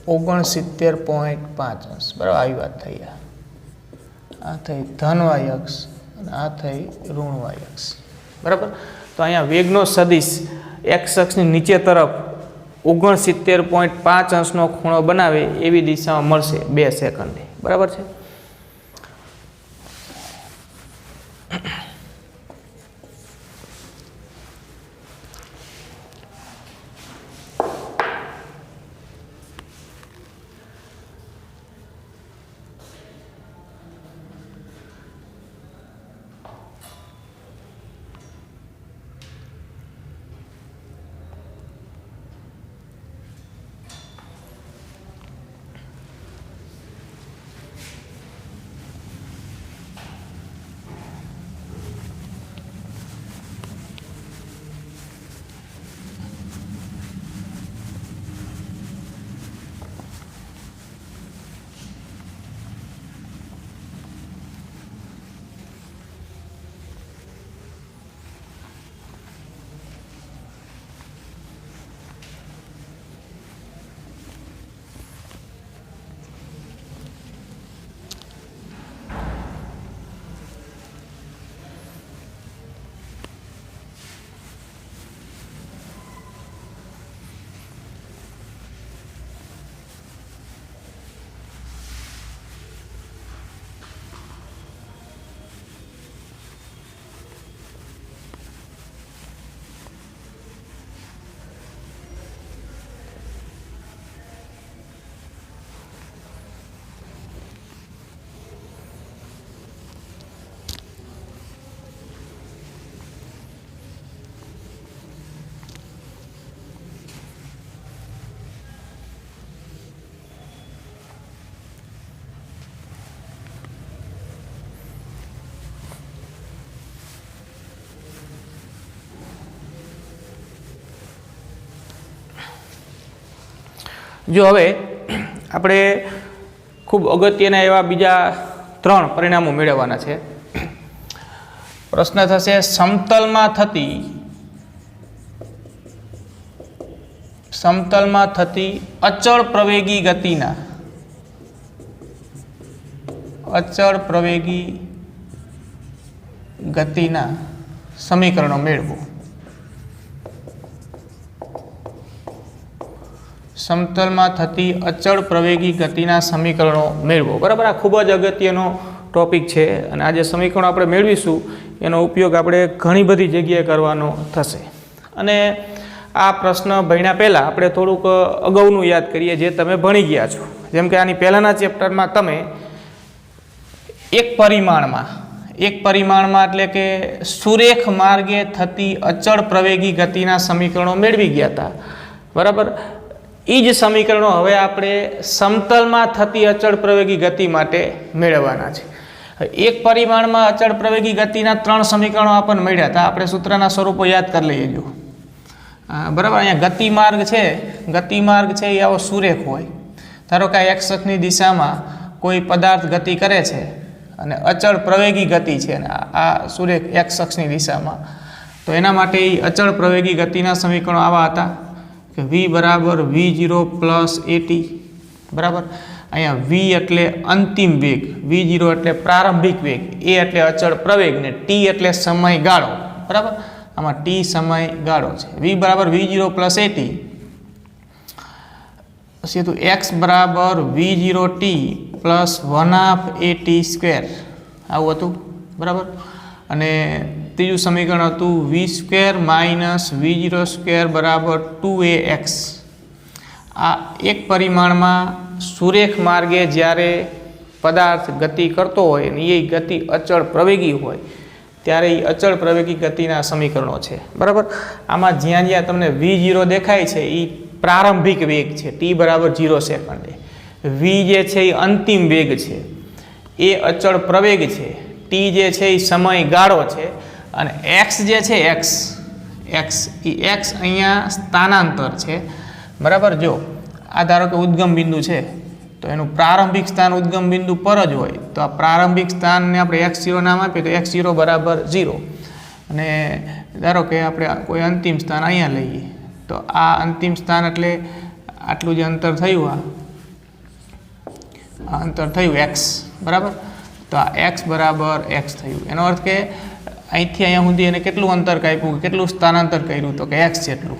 69.5 અંશ, બરાબર. આવી વાત થઈ. આ થઈ ધન વાય અક્ષ અને આ થઈ ઋણ વાય અક્ષ, બરાબર. તો અહીંયા વેગનો સદિશ એક્સ અક્ષની નીચે તરફ 69.5 અંશનો ખૂણો બનાવે એવી દિશામાં મળશે 2 સેકન્ડે, બરાબર છે. જો હવે આપણે ખૂબ અગત્યના એવા બીજા 3 પરિણામો મેળવવાના છે. પ્રશ્ન થશે સમતલમાં થતી અચળ પ્રવેગી ગતિના સમીકરણો મેળવો. સમતલમાં થતી અચળ પ્રવેગી ગતિના સમીકરણો મેળવો, બરાબર. આ ખૂબ જ અગત્યનો ટોપિક છે અને આ જે સમીકરણો આપણે મેળવીશું એનો ઉપયોગ આપણે ઘણી બધી જગ્યાએ કરવાનો થશે. અને આ પ્રશ્ન ભણ્યા પહેલાં આપણે થોડુંક અગાઉનું યાદ કરીએ જે તમે ભણી ગયા છો. જેમ કે આની પહેલાંના ચેપ્ટરમાં તમે એક પરિમાણમાં એટલે કે સુરેખ માર્ગે થતી અચળ પ્રવેગી ગતિના સમીકરણો મેળવી ગયા હતા, બરાબર. એ જ સમીકરણો હવે આપણે સમતલમાં થતી અચળ પ્રવેગી ગતિ માટે મેળવવાના છે. એક પરિમાણમાં અચળ પ્રવેગી ગતિના 3 સમીકરણો આપણને મળ્યા હતા. આપણે સૂત્રના સ્વરૂપો યાદ કરી લઈએ. જો બરાબર, અહીંયા ગતિમાર્ગ છે એ આવો સુરેખ હોય. ધારો કે x અક્ષની દિશામાં કોઈ પદાર્થ ગતિ કરે છે અને અચળ પ્રવેગી ગતિ છે અને આ સુરેખ x અક્ષની દિશામાં, તો એના માટે અચળ પ્રવેગી ગતિના સમીકરણો આવા હતા કે v બરાબર v0 પ્લસ at. બરાબર, અહીંયા v એટલે અંતિમ વેગ, v0 એટલે પ્રારંભિક વેગ, a એટલે અચળ પ્રવેગ ને t એટલે સમયગાળો. બરાબર, આમાં t સમયગાળો છે. v બરાબર v0 પ્લસ at, પછી હતું x બરાબર v0t પ્લસ 1/at સ્ક્વેર, આવું હતું. બરાબર, અને ત્રીજું સમીકરણ હતું v square minus v0 square બરાબર 2ax. આ એક પરિમાણમાં સુરેખ માર્ગે જ્યારે પદાર્થ ગતિ કરતો હોય અને એ ગતિ અચળ પ્રવેગી હોય ત્યારે એ અચળ પ્રવેગી ગતિના સમીકરણો છે. બરાબર, આમાં જ્યાં તમને v0 દેખાય છે એ પ્રારંભિક વેગ છે, t બરાબર 0 સેકન્ડે. v જે છે એ અંતિમ વેગ છે, એ અચળ પ્રવેગ છે, t જે છે એ સમયગાળો છે, અને x જે છે x અહીંયા સ્થાનાંતર છે. બરાબર, જો આ ધારો કે ઉદ્ગમ બિંદુ છે તો એનું પ્રારંભિક સ્થાન ઉદ્ગમ બિંદુ પર જ હોય, તો આ પ્રારંભિક સ્થાનને આપણે x0 નામ આપીએ તો x0 બરાબર 0. અને ધારો કે આપણે કોઈ અંતિમ સ્થાન અહીંયા લઈએ તો આ અંતિમ સ્થાન એટલે આટલું જે અંતર થયું, આ અંતર થયું x. બરાબર, તો આ x બરાબર x થયું. એનો અર્થ કે અહીંથી અહીંયા સુધી એને કેટલું અંતર કાપ્યું, કેટલું સ્થાનાંતર કર્યું, તો કે x જેટલું.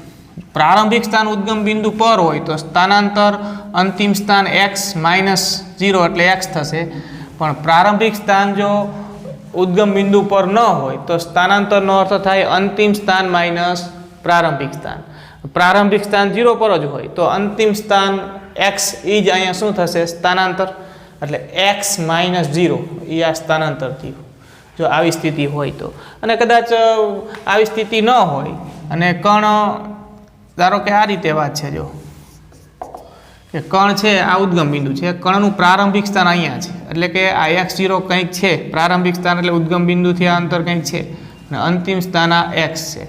પ્રારંભિક સ્થાન ઉદ્ગમ બિંદુ પર હોય તો સ્થાનાંતર અંતિમ સ્થાન x માઇનસ 0 એટલે x થશે. પણ પ્રારંભિક સ્થાન જો ઉદ્ગમ બિંદુ પર ન હોય તો સ્થાનાંતરનો અર્થ થાય અંતિમ સ્થાન માઇનસ પ્રારંભિક સ્થાન. પ્રારંભિક સ્થાન 0 પર જ હોય તો અંતિમ સ્થાન x એ જ અહીંયા શું થશે, સ્થાનાંતર. એટલે x માઇનસ 0 એ આ સ્થાનાંતર થયું જો આવી સ્થિતિ હોય તો. અને કદાચ આવી સ્થિતિ ન હોય અને કણ, ધારો કે આ રીતે વાત છે, જો કે કણ છે આ ઉદ્ગમ બિંદુ છે, કણનું પ્રારંભિક સ્થાન અહીંયા છે, એટલે કે આ x0 કંઈક છે, પ્રારંભિક સ્થાન એટલે ઉદ્ગમ બિંદુથી આ અંતર કંઈક છે, અને અંતિમ સ્થાન આ x છે.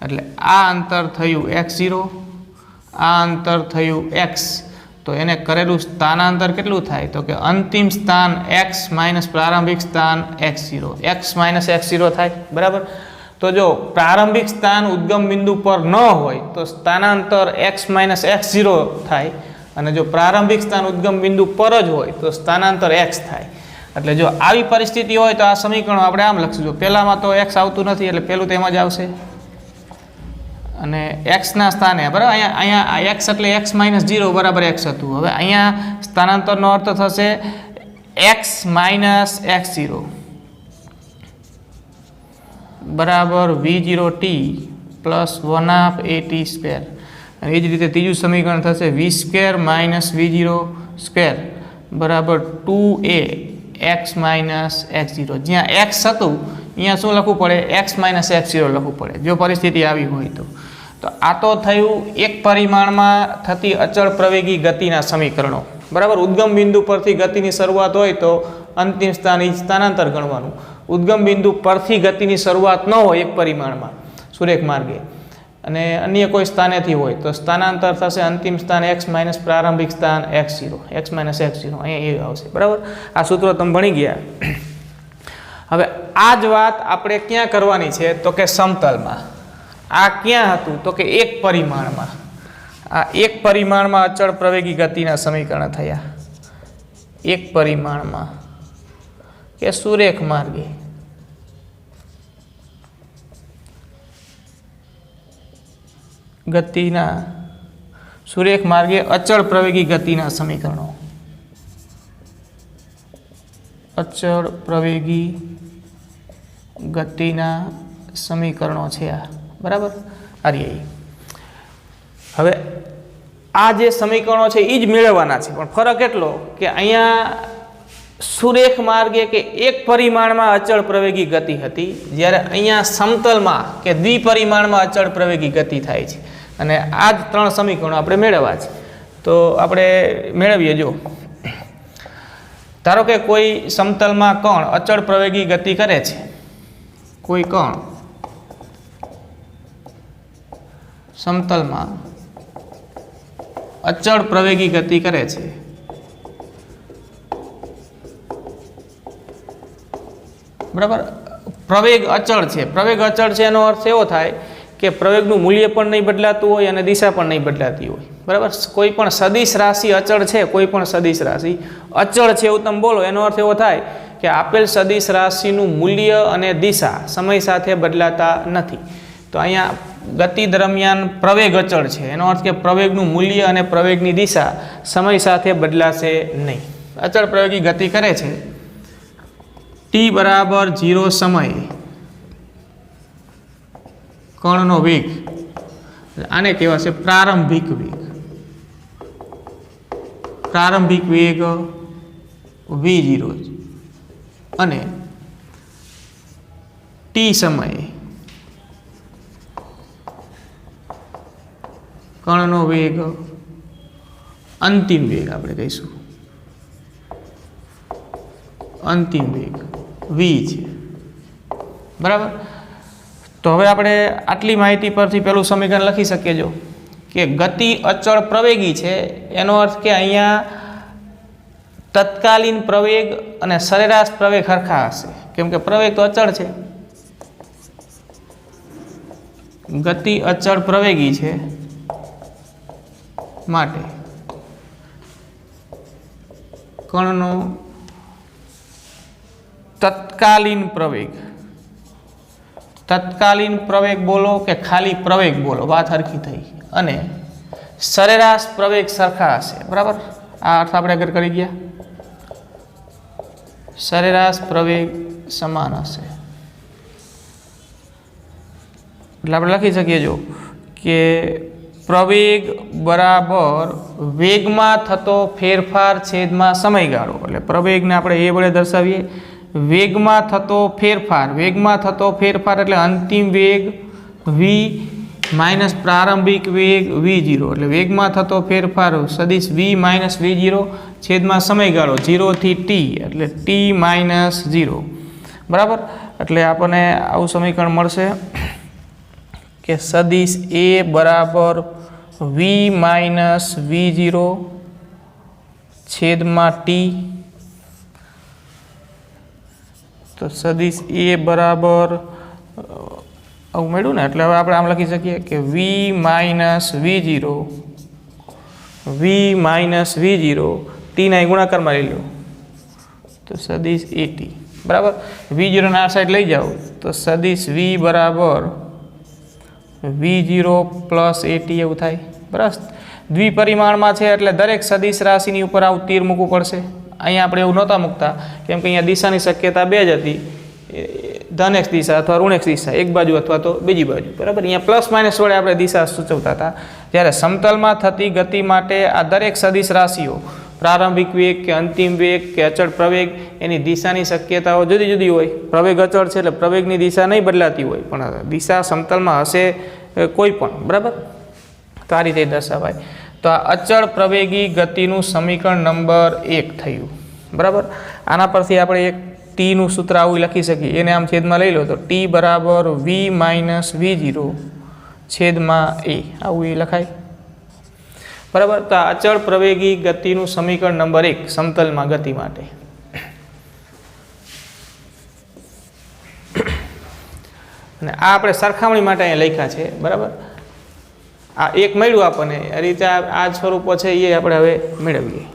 એટલે આ અંતર થયું x0, આ અંતર થયું x, તો એને કરેલું સ્થાનાંતર કેટલું થાય, તો કે અંતિમ સ્થાન x માઇનસ પ્રારંભિક સ્થાન x0, x માઇનસ x0 થાય. બરાબર, તો જો પ્રારંભિક સ્થાન ઉદ્ગમ બિંદુ પર ન હોય તો સ્થાનાંતર x માઇનસ x0 થાય, અને જો પ્રારંભિક સ્થાન ઉદ્ગમ બિંદુ પર જ હોય તો સ્થાનાંતર x થાય. એટલે જો આવી પરિસ્થિતિ હોય તો આ સમીકરણો આપણે આમ લખશું. પહેલામાં તો x આવતું નથી એટલે પહેલું તો એમ જ આવશે, અને x ના સ્થાને બરાબર અહીંયા x એટલે x માઇનસ 0 બરાબર x હતું. હવે અહીંયા સ્થાનાંતરનો અર્થ થશે x માઇનસ x0 બરાબર v0t પ્લસ 1/at સ્ક્વેર. અને એ જ રીતે ત્રીજું સમીકરણ થશે v square minus v0 square બરાબર 2ax માઇનસ x0. જ્યાં x હતું અહીંયા શું લખવું પડે, x માઇનસ x0 લખવું પડે જો પરિસ્થિતિ આવી હોય તો. તો આ તો થયું એક પરિમાણમાં થતી અચળ પ્રવેગી ગતિના સમીકરણો. બરાબર, ઉદ્ગમ બિંદુ પરથી ગતિની શરૂઆત હોય તો અંતિમ સ્થાન એ સ્થાનાંતર ગણવાનું. ઉદ્ગમ બિંદુ પરથી ગતિની શરૂઆત ન હોય એક પરિમાણમાં સુરેખ માર્ગે અને અન્ય કોઈ સ્થાનેથી હોય તો સ્થાનાંતર થશે અંતિમ સ્થાન x માઇનસ પ્રારંભિક સ્થાન x0, x માઇનસ x0 અહીંયા એ આવશે. બરાબર, આ સૂત્રો તમે ભણી ગયા. હવે આ જ વાત આપણે ક્યાં કરવાની છે, તો કે સમતલમાં. આ ક્યાં હતું, તો કે એક પરિમાણમાં. આ એક પરિમાણમાં અચળ પ્રવેગી ગતિના સમીકરણ થયા. એક પરિમાણમાં કે સુરેખ માર્ગે ગતિના, સુરેખ માર્ગે અચળ પ્રવેગી ગતિના સમીકરણો. અચળ પ્રવેગી ગતિના સમીકરણો છે આ. બરાબર, હવે આ જે સમીકરણો છે એ જ મેળવવાના છે, પણ ફરક એટલો કે અહીંયા સુરેખ માર્ગે કે એક પરિમાણમાં અચળ પ્રવેગી ગતિ હતી, જ્યારે અહીંયા સમતલમાં કે દ્વિપરિમાણમાં અચળ પ્રવેગી ગતિ થાય છે. અને આ જ 3 સમીકરણો આપણે મેળવવા છે. તો આપણે મેળવીએ જો ધારો કે કોઈ સમતલમાં કણ અચળ પ્રવેગી ગતિ કરે છે, કોઈ કણ સમતલમાં અચળ પ્રવેગી ગતિ કરે છે, બરાબર. પ્રવેગ અચળ છે. પ્રવેગ અચળ છે એનો અર્થ એવો થાય કે પ્રવેગનું મૂલ્ય પણ નહીં બદલાતું હોય અને દિશા પણ નહીં બદલાતી હોય, બરાબર. કોઈ પણ સદિશ રાશિ અચળ છે, કોઈ પણ સદિશ રાશિ અચળ છે એવું તમે બોલો એનો અર્થ એવો થાય કે આપેલ સદિશ રાશિનું મૂલ્ય અને દિશા સમય સાથે બદલાતા નથી. તો અહીંયા ગતિ દરમિયાન પ્રવેગ અચળ છે એનો અર્થ કે પ્રવેગનું મૂલ્ય અને પ્રવેગની દિશા સમય સાથે બદલાશે નહીં. અચળ પ્રવેગી ગતિ કરે છે t બરાબર 0 સમયે કણનો વેગ, આને કહેવાશે પ્રારંભિક વેગ. પ્રારંભિક વેગ v0 અને t સમયે કણનો વેગ અંતિમ વેગ આપણે કહીશું, અંતિમ વેગ v છે, બરાબર. તો હવે આપણે આટલી માહિતી પરથી પેલું સમીકરણ લખી શકીએ જો કે ગતિ અચળ પ્રવેગી છે એનો અર્થ કે અહીંયા તત્કાલીન પ્રવેગ અને સરેરાશ પ્રવેગ સરખા હશે, કેમ કે પ્રવેગ તો અચળ છે. ગતિ અચળ પ્રવેગી છે માટે કણનો તત્કાલીન પ્રવેગ, તત્કાલીન પ્રવેગ બોલો કે ખાલી પ્રવેગ બોલો, વાત સરખી થઈ, અને સરેરાશ પ્રવેગ સરખા હશે, બરાબર. આ અર્થ આપણે આગળ કરી ગયા. સરેરાશ પ્રવેગ સમાન હશે એટલે આપણે લખી શકીએ જો કે પ્રવેગ બરાબર વેગમાં થતો ફેરફાર છેદમાં સમયગાળો. એટલે પ્રવેગને આપણે એ વડે દર્શાવીએ, વેગમાં થતો ફેરફાર, વેગમાં થતો ફેરફાર એટલે અંતિમ વેગ v માઇનસ પ્રારંભિક વેગ v0, એટલે વેગમાં થતો ફેરફાર સદિશ v માઇનસ v0 છેદમાં સમયગાળો 0 થી t એટલે t માઇનસ 0, બરાબર. એટલે આપણને આવું સમીકરણ મળશે કે સદિશ a બરાબર v માઇનસ v0 છેદમાં t, તો સદિશ a બરાબર આવું મળ્યું ને. એટલે હવે આપણે આમ લખી શકીએ કે v માઇનસ v0 ટીના ગુણાકારમાં લઈ લો તો સદિશ at, બરાબર. v0 ના આ સાઈડ લઈ જાઓ તો સદિશ v બરાબર v0 પ્લસ at એવું થાય, બરાબર. દ્વિપરિમાણમાં છે એટલે દરેક સદિશ રાશિની ઉપર આવું તીર મૂકવું પડશે. અહીંયા આપણે એવું નહોતા મૂકતા કેમ કે અહીંયા દિશાની શક્યતા બે જ હતી, ધન x દિશા અથવા ઋણ x દિશા, એક બાજુ અથવા તો બીજી બાજુ, બરાબર. અહીંયા પ્લસ માઇનસ વડે આપણે દિશા સૂચવતા હતા. જ્યારે સમતલમાં થતી ગતિ માટે આ દરેક સદિશ રાશિઓ પ્રારંભિક વેગ કે અંતિમ વેગ કે અચળ પ્રવેગ એની દિશાની શક્યતાઓ જુદી જુદી હોય. પ્રવેગ અચળ છે એટલે પ્રવેગની દિશા નહીં બદલાતી હોય, પણ દિશા સમતલમાં હશે કોઈ પણ, બરાબર. તો આ રીતે દર્શાવાય. તો આ અચળ પ્રવેગી ગતિનું સમીકરણ નંબર 1 થયું, બરાબર. આના પરથી આપણે એક ટીનું સૂત્ર આવું લખી શકીએ, એને આમ છેદમાં લઈ લો તો ટી બરાબર v માઇનસ v0 છેદમાં a, આવું એ લખાય, બરાબર. તો આ અચળ પ્રવેગી ગતિનું સમીકરણ નંબર 1 સમતલમાં ગતિ માટે. અને આ આપણે સરખામણી માટે અહીંયા લખ્યા છે, બરાબર. આ એક મળ્યું આપણને, આ રીતે આ સ્વરૂપો છે એ આપણે હવે મેળવીએ.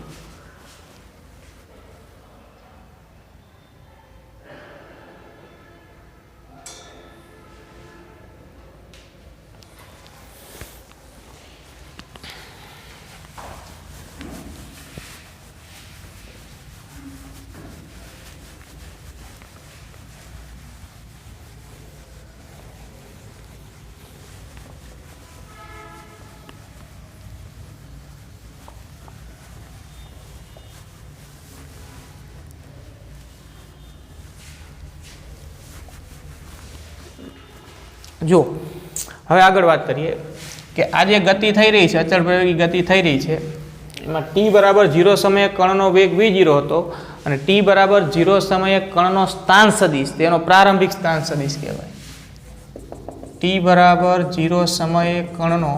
જો હવે આગળ વાત કરીએ કે આ જે ગતિ થઈ રહી છે, અચળ પ્રવેગી ગતિ થઈ રહી છે, એમાં t બરાબર 0 સમયે કણનો વેગ v0 હતો અને t બરાબર 0 સમયે કણનો સ્થાન સદિશ તેનો પ્રારંભિક સ્થાન સદિશ કહેવાય. t બરાબર 0 સમયે કણનો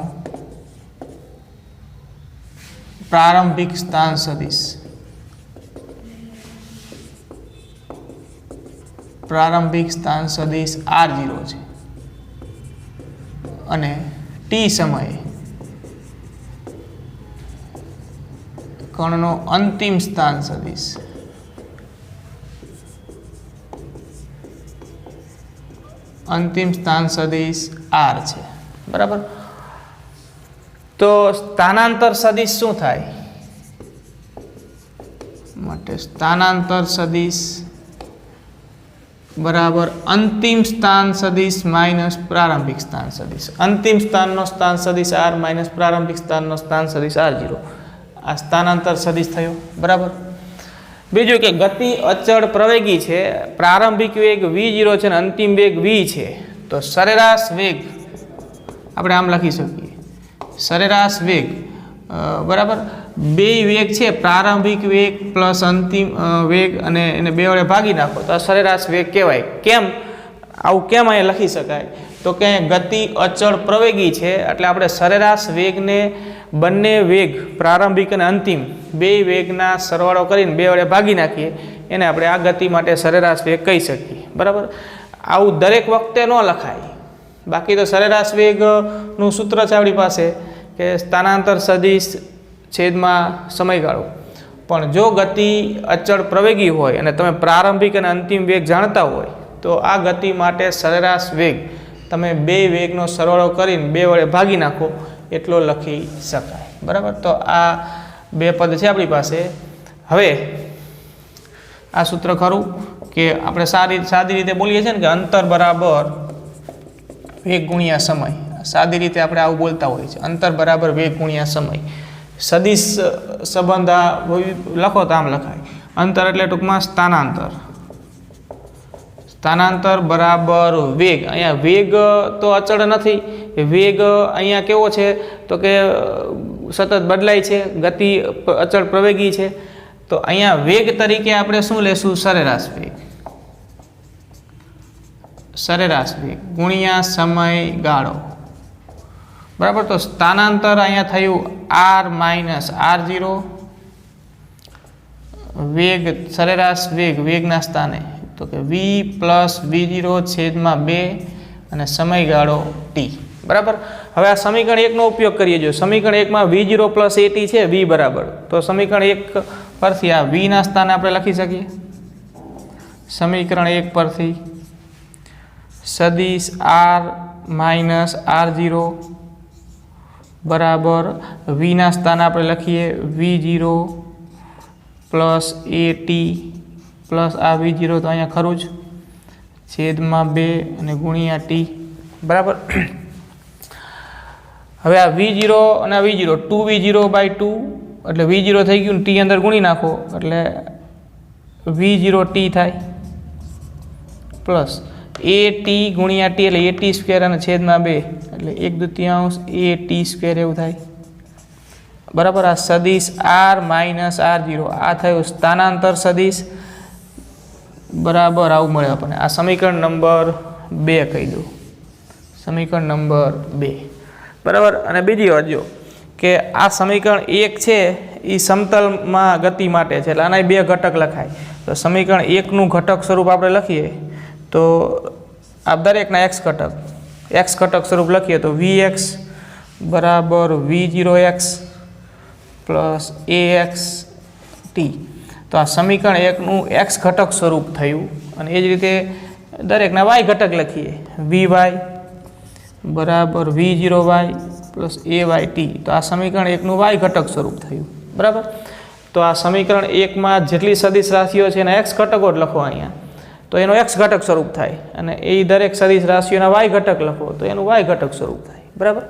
પ્રારંભિક સ્થાન સદિશ r0 છે અને t સમયે કણનો અંતિમ સ્થાન સદિશ r છે. બરાબર. તો સ્થાનાંતર સદિશ શું થાય? માટે સ્થાનાંતર સદિશ બરાબર અંતિમ સ્થાન સદિશ માઇનસ પ્રારંભિક સ્થાન સદિશ. અંતિમ સ્થાનનો સ્થાન સદિશ r માઇનસ પ્રારંભિક સ્થાનનો સ્થાન સદિશ r0. આ સ્થાનાંતર સદિશ થયો. બરાબર. બીજું કે ગતિ અચળ પ્રવેગી છે, પ્રારંભિક વેગ v0 છે અને અંતિમ વેગ v છે. તો સરેરાશ વેગ આપણે આમ લખી શકીએ, સરેરાશ વેગ બરાબર બે વેગ છે, પ્રારંભિક વેગ પ્લસ અંતિમ વેગ અને એને બે વડે ભાગી નાખો તો આ સરેરાશ વેગ કહેવાય. કેમ આવું કેમ અહીંયા લખી શકાય? તો કે ગતિ અચળ પ્રવેગી છે એટલે આપણે સરેરાશ વેગને બંને વેગ પ્રારંભિક અને અંતિમ બે વેગના સરવાળો કરીને બે વડે ભાગી નાખીએ એને આપણે આ ગતિ માટે સરેરાશ વેગ કહી શકીએ. બરાબર. આવું દરેક વખતે ન લખાય, બાકી તો સરેરાશ વેગનું સૂત્ર છે આપણી પાસે કે સ્થાનાંતર સદિશ છેદમાં સમયગાળો. પણ જો ગતિ અચળ પ્રવેગી હોય અને તમે પ્રારંભિક અને અંતિમ વેગ જાણતા હોય તો આ ગતિ માટે સરેરાશ વેગ તમે બે વેગનો સરવાળો કરીને બે વડે ભાગી નાખો એટલો લખી શકાય. બરાબર. તો આ બે પદ છે આપણી પાસે. હવે આ સૂત્ર ખરું કે આપણે સાદી રીતે બોલીએ છીએ ને કે અંતર બરાબર વેગ ગુણ્યા સમય. સાદી રીતે આપણે આવું બોલતા હોઈએ છીએ, અંતર બરાબર વેગ ગુણ્યા સમય. સદિશ સંબંધ આ લખો તો આમ લખાય, અંતર એટલે ટૂંકમાં સ્થાનાંતર. સ્થાનાંતર બરાબર વેગ. અહીંયા વેગ તો અચળ નથી, વેગ અહીંયા કેવો છે તો કે સતત બદલાય છે, ગતિ અચળ પ્રવેગી છે. તો અહીંયા વેગ તરીકે આપણે શું લેશું? સરેરાશ વેગ. સરેરાશ વેગ ગુણ્યા સમયગાળો. બરાબર. તો સ્થાનાંતર અહીંયા થયું r માઇનસ r0, વેગ સરેરાશ વેગ વેગના સ્થાને તો કે v પ્લસ v0 છેદમાં 2 અને સમયગાળો t. બરાબર. હવે આ સમીકરણ 1 નો ઉપયોગ કરીએ. જો સમીકરણ 1 માં v0 પ્લસ at છે v બરાબર, તો સમીકરણ 1 પરથી આ v ના સ્થાને આપણે લખી શકીએ. સમીકરણ 1 પરથી સદિશ r માઇનસ r0 બરાબર v ના સ્થાને આપણે લખીએ v0 પ્લસ at પ્લસ આ v0 તો અહીંયા ખરું જ છેદમાં 2 અને ગુણ્યા t. બરાબર. હવે આ v0 અને આ v0 2v0/2 એટલે v0 થઈ ગયું, t અંદર ગુણી નાખો એટલે v0t થાય પ્લસ at ગુણ્યા t એટલે at સ્ક્વેર અને છેદમાં 2 એટલે 1/2 at² એવું થાય. બરાબર. આ સદિશ r માઇનસ r0 આ થયું સ્થાનાંતર સદિશ. બરાબર. આવું મળે આપણને. આ સમીકરણ નંબર 2 કહી દઉં, સમીકરણ નંબર 2. બરાબર. અને બીજી વાત જો કે આ સમીકરણ 1 છે એ સમતલમાં ગતિ માટે છે એટલે આના બે ઘટક લખાય. તો સમીકરણ 1 નું ઘટક સ્વરૂપ આપણે લખીએ તો આ દરેકના x ઘટક સ્વરૂપ લખીએ તો vx બરાબર v0x પ્લસ axt. તો આ સમીકરણ 1 નું x ઘટક સ્વરૂપ થયું. અને એ જ રીતે દરેકના y ઘટક લખીએ vy બરાબર v0y પ્લસ ayt. તો આ સમીકરણ 1 નું y ઘટક સ્વરૂપ થયું. બરાબર. તો આ સમીકરણ 1 માં જેટલી સદિશ રાશિઓ છે એના x ઘટકો જ લખો અહીંયા તો એનો x ઘટક સ્વરૂપ થાય, અને એ દરેક સદિશ રાશિઓના y ઘટક લખો તો એનું y ઘટક સ્વરૂપ થાય. બરાબર.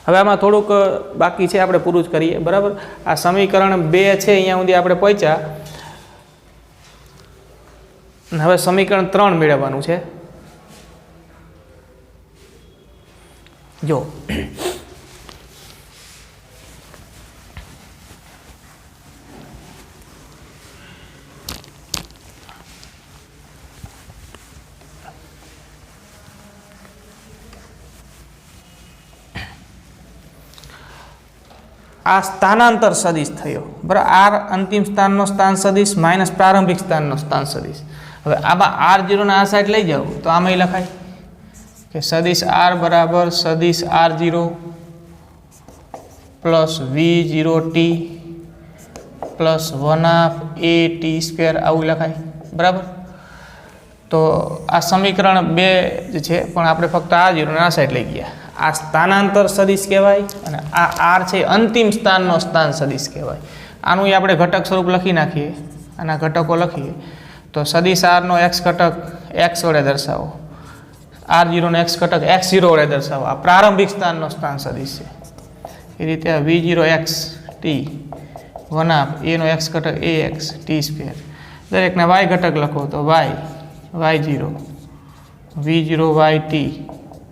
હવે આમાં થોડુંક બાકી છે, આપણે પૂરું જ કરીએ. બરાબર. આ સમીકરણ 2 છે અહીંયા સુધી આપણે પહોંચ્યા. હવે સમીકરણ 3 મેળવવાનું છે. જો આ સ્થાનાંતર સદિશ થયો બરાબર આર અંતિમ સ્થાનનો સ્થાન સદિશ માઇનસ પ્રારંભિક સ્થાનનો સ્થાન સદિશ હવે આમાં R0 ને આ સાઈડ લઈ જાઓ તો આમાં લખાય કે સદિશ R બરાબર સદિશ R0 plus V0t plus 1/a t² આવું લખાય બરાબર તો આ સમીકરણ 2 છે પણ આપણે ફક્ત R0 ને આ સાઈડ લઈ ગયા આ સ્થાનાંતર સદિશ કહેવાય અને આ R છે અંતિમ સ્થાનનો સ્થાન સદિશ કહેવાય આનું આપણે ઘટક સ્વરૂપ લખી નાખીએ આના ઘટકો લખીએ તો સદિશ R નો x ઘટક x વડે દર્શાવો R0 નો x ઘટક x0 વડે દર્શાવો આ પ્રારંભિક સ્થાનનો સ્થાન સદિશ છે એ રીતે આ V0xt 1/a નો x ઘટક ax t² દરેકના y ઘટક લખો તો y0 V0yt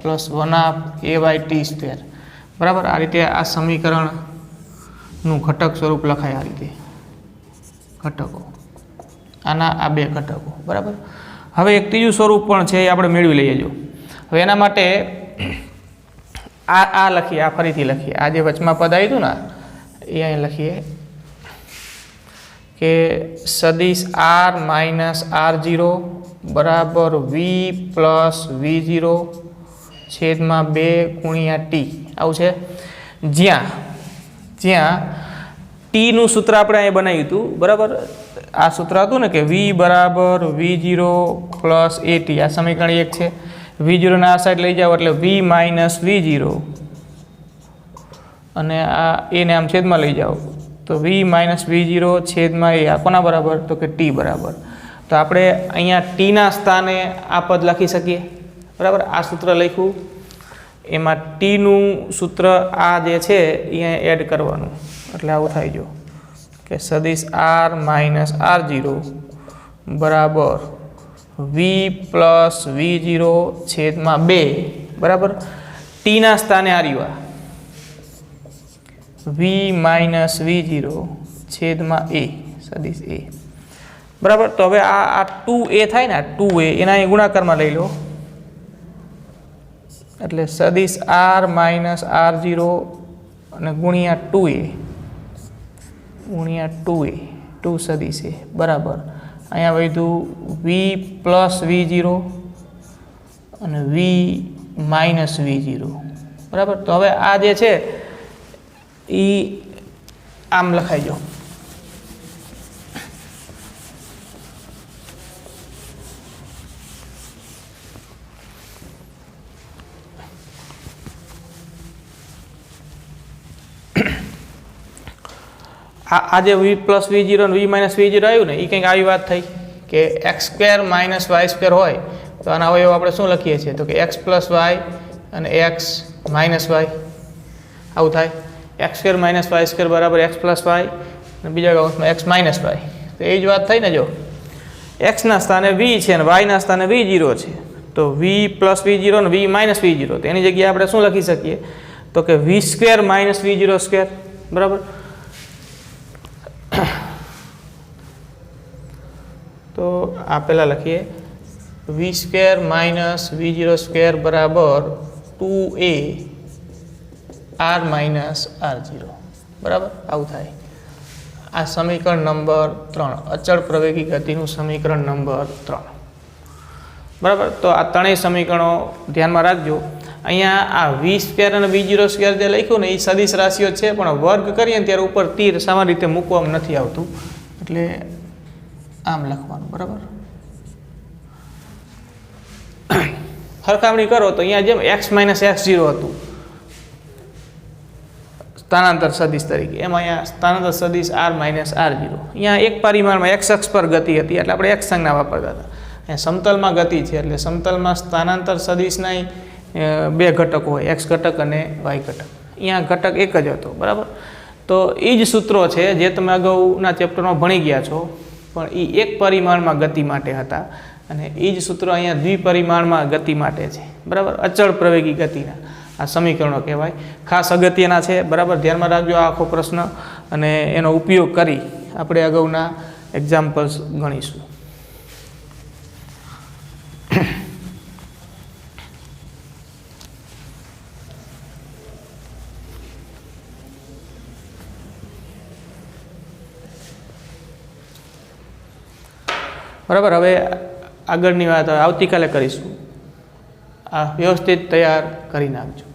પ્લસ 1/a/t² બરાબર આ રીતે આ સમીકરણનું ઘટક સ્વરૂપ લખાય આ રીતે ઘટકો આના આ બે ઘટકો બરાબર હવે એક ત્રીજું સ્વરૂપ પણ છે એ આપણે મેળવી લઈએ જો હવે એના માટે આ લખીએ આ ફરીથી લખીએ આ જે વચમાં પદ આવ્યું હતું ને એ અહીં લખીએ કે સદિશ R માઇનસ R0 બરાબર V પ્લસ V0 છેદમાં 2 ગુણ્યા t આવું છે જ્યાં t નું સૂત્ર આપણે અહીં બનાવ્યું હતું બરાબર આ સૂત્ર હતું ને કે V બરાબર V0 પ્લસ at આ સમીકરણ 1 છે V0 ને આ સાઈડ લઈ જાઓ એટલે V માઇનસ V0 અને આ a ને આમ છેદમાં લઈ જાઓ તો V માઇનસ V0 છેદમાં a આ કોના બરાબર તો કે t બરાબર તો આપણે અહીંયા t ના સ્થાને આ પદ લખી શકીએ બરાબર આ સૂત્ર લખ્યું એમાં t નું સૂત્ર આ જે છે અહીંયા એડ કરવાનું એટલે આવું થાય જો કે સદિશ R માઇનસ R0 બરાબર V પ્લસ V0 છેદમાં 2 બરાબર t ના સ્થાને આવ્યું V માઇનસ V0 છેદમાં a સદિશ a બરાબર તો હવે આ 2a થાય ને 2a એના અહીં ગુણાકારમાં લઈ લો એટલે સદિશ R માઇનસ R0 અને ગુણ્યા 2 સદિશ a બરાબર અહીંયા વધ્યું V પ્લસ V0 અને V માઇનસ V0 બરાબર તો હવે આ જે છે એ આમ લખાઈ જાઓ આ જે V પ્લસ V0 અને V માઇનસ V0 આવ્યું ને એ કંઈક આવી વાત થઈ કે x² માઇનસ y² હોય તો આના અવયવ આપણે શું લખીએ છીએ તો કે x પ્લસ y અને x માઇનસ y આવું થાય x² માઇનસ y² બરાબર x પ્લસ y અને બીજા કૌંસમાં x માઇનસ y તો એ જ વાત થઈ ને જો x ના સ્થાને v છે અને y ના સ્થાને V0 છે તો V પ્લસ V0 અને V માઇનસ V0 તો એની જગ્યાએ આપણે શું લખી શકીએ તો કે V² માઇનસ V0² બરાબર તો આ પહેલાં લખીએ V² માઇનસ V0² બરાબર 2a R માઇનસ R0 બરાબર આવું થાય આ સમીકરણ નંબર 3 અચળ પ્રવેગી ગતિનું સમીકરણ નંબર 3 બરાબર તો આ ત્રણેય સમીકરણો ધ્યાનમાં રાખજો અહીંયા આ V² અને V0² જે લખ્યું ને એ સદિશ રાશિઓ છે પણ વર્ગ કરીએ ને ત્યારે ઉપર તીર સામાન્ય રીતે મૂકવામાં નથી આવતું એટલે આમ લખવાનું બરાબર સરખામણી કરો તો અહીંયા જેમ x માઇનસ x0 હતું સ્થાનાંતર સદિશ તરીકે એમાં અહીંયા સ્થાનાંતર સદિશ R માઇનસ R0 અહીંયા એક પરિમાણમાં x અક્ષ પર ગતિ હતી એટલે આપણે x સંજ્ઞા વાપરતા હતા અહીંયા સમતલમાં ગતિ છે એટલે સમતલમાં સ્થાનાંતર સદિશના બે ઘટકો હોય x ઘટક અને y ઘટક અહીંયા ઘટક એક જ હતો બરાબર તો એ જ સૂત્રો છે જે તમે અગાઉના ચેપ્ટરમાં ભણી ગયા છો પણ એ એક પરિમાણમાં ગતિ માટે હતા અને એ જ સૂત્રો અહીંયા દ્વિપરિમાણમાં ગતિ માટે છે બરાબર અચળ પ્રવેગી ગતિના આ સમીકરણો કહેવાય. ખાસ અગત્યના છે, બરાબર, ધ્યાનમાં રાખજો આ આખો પ્રશ્ન, અને એનો ઉપયોગ કરી આપણે અગાઉના એક્ઝામ્પલ્સ ગણીશું. બરાબર, હવે આગળની વાત આવતીકાલે કરીશું. આ વ્યવસ્થિત તૈયાર કરી નાખજો.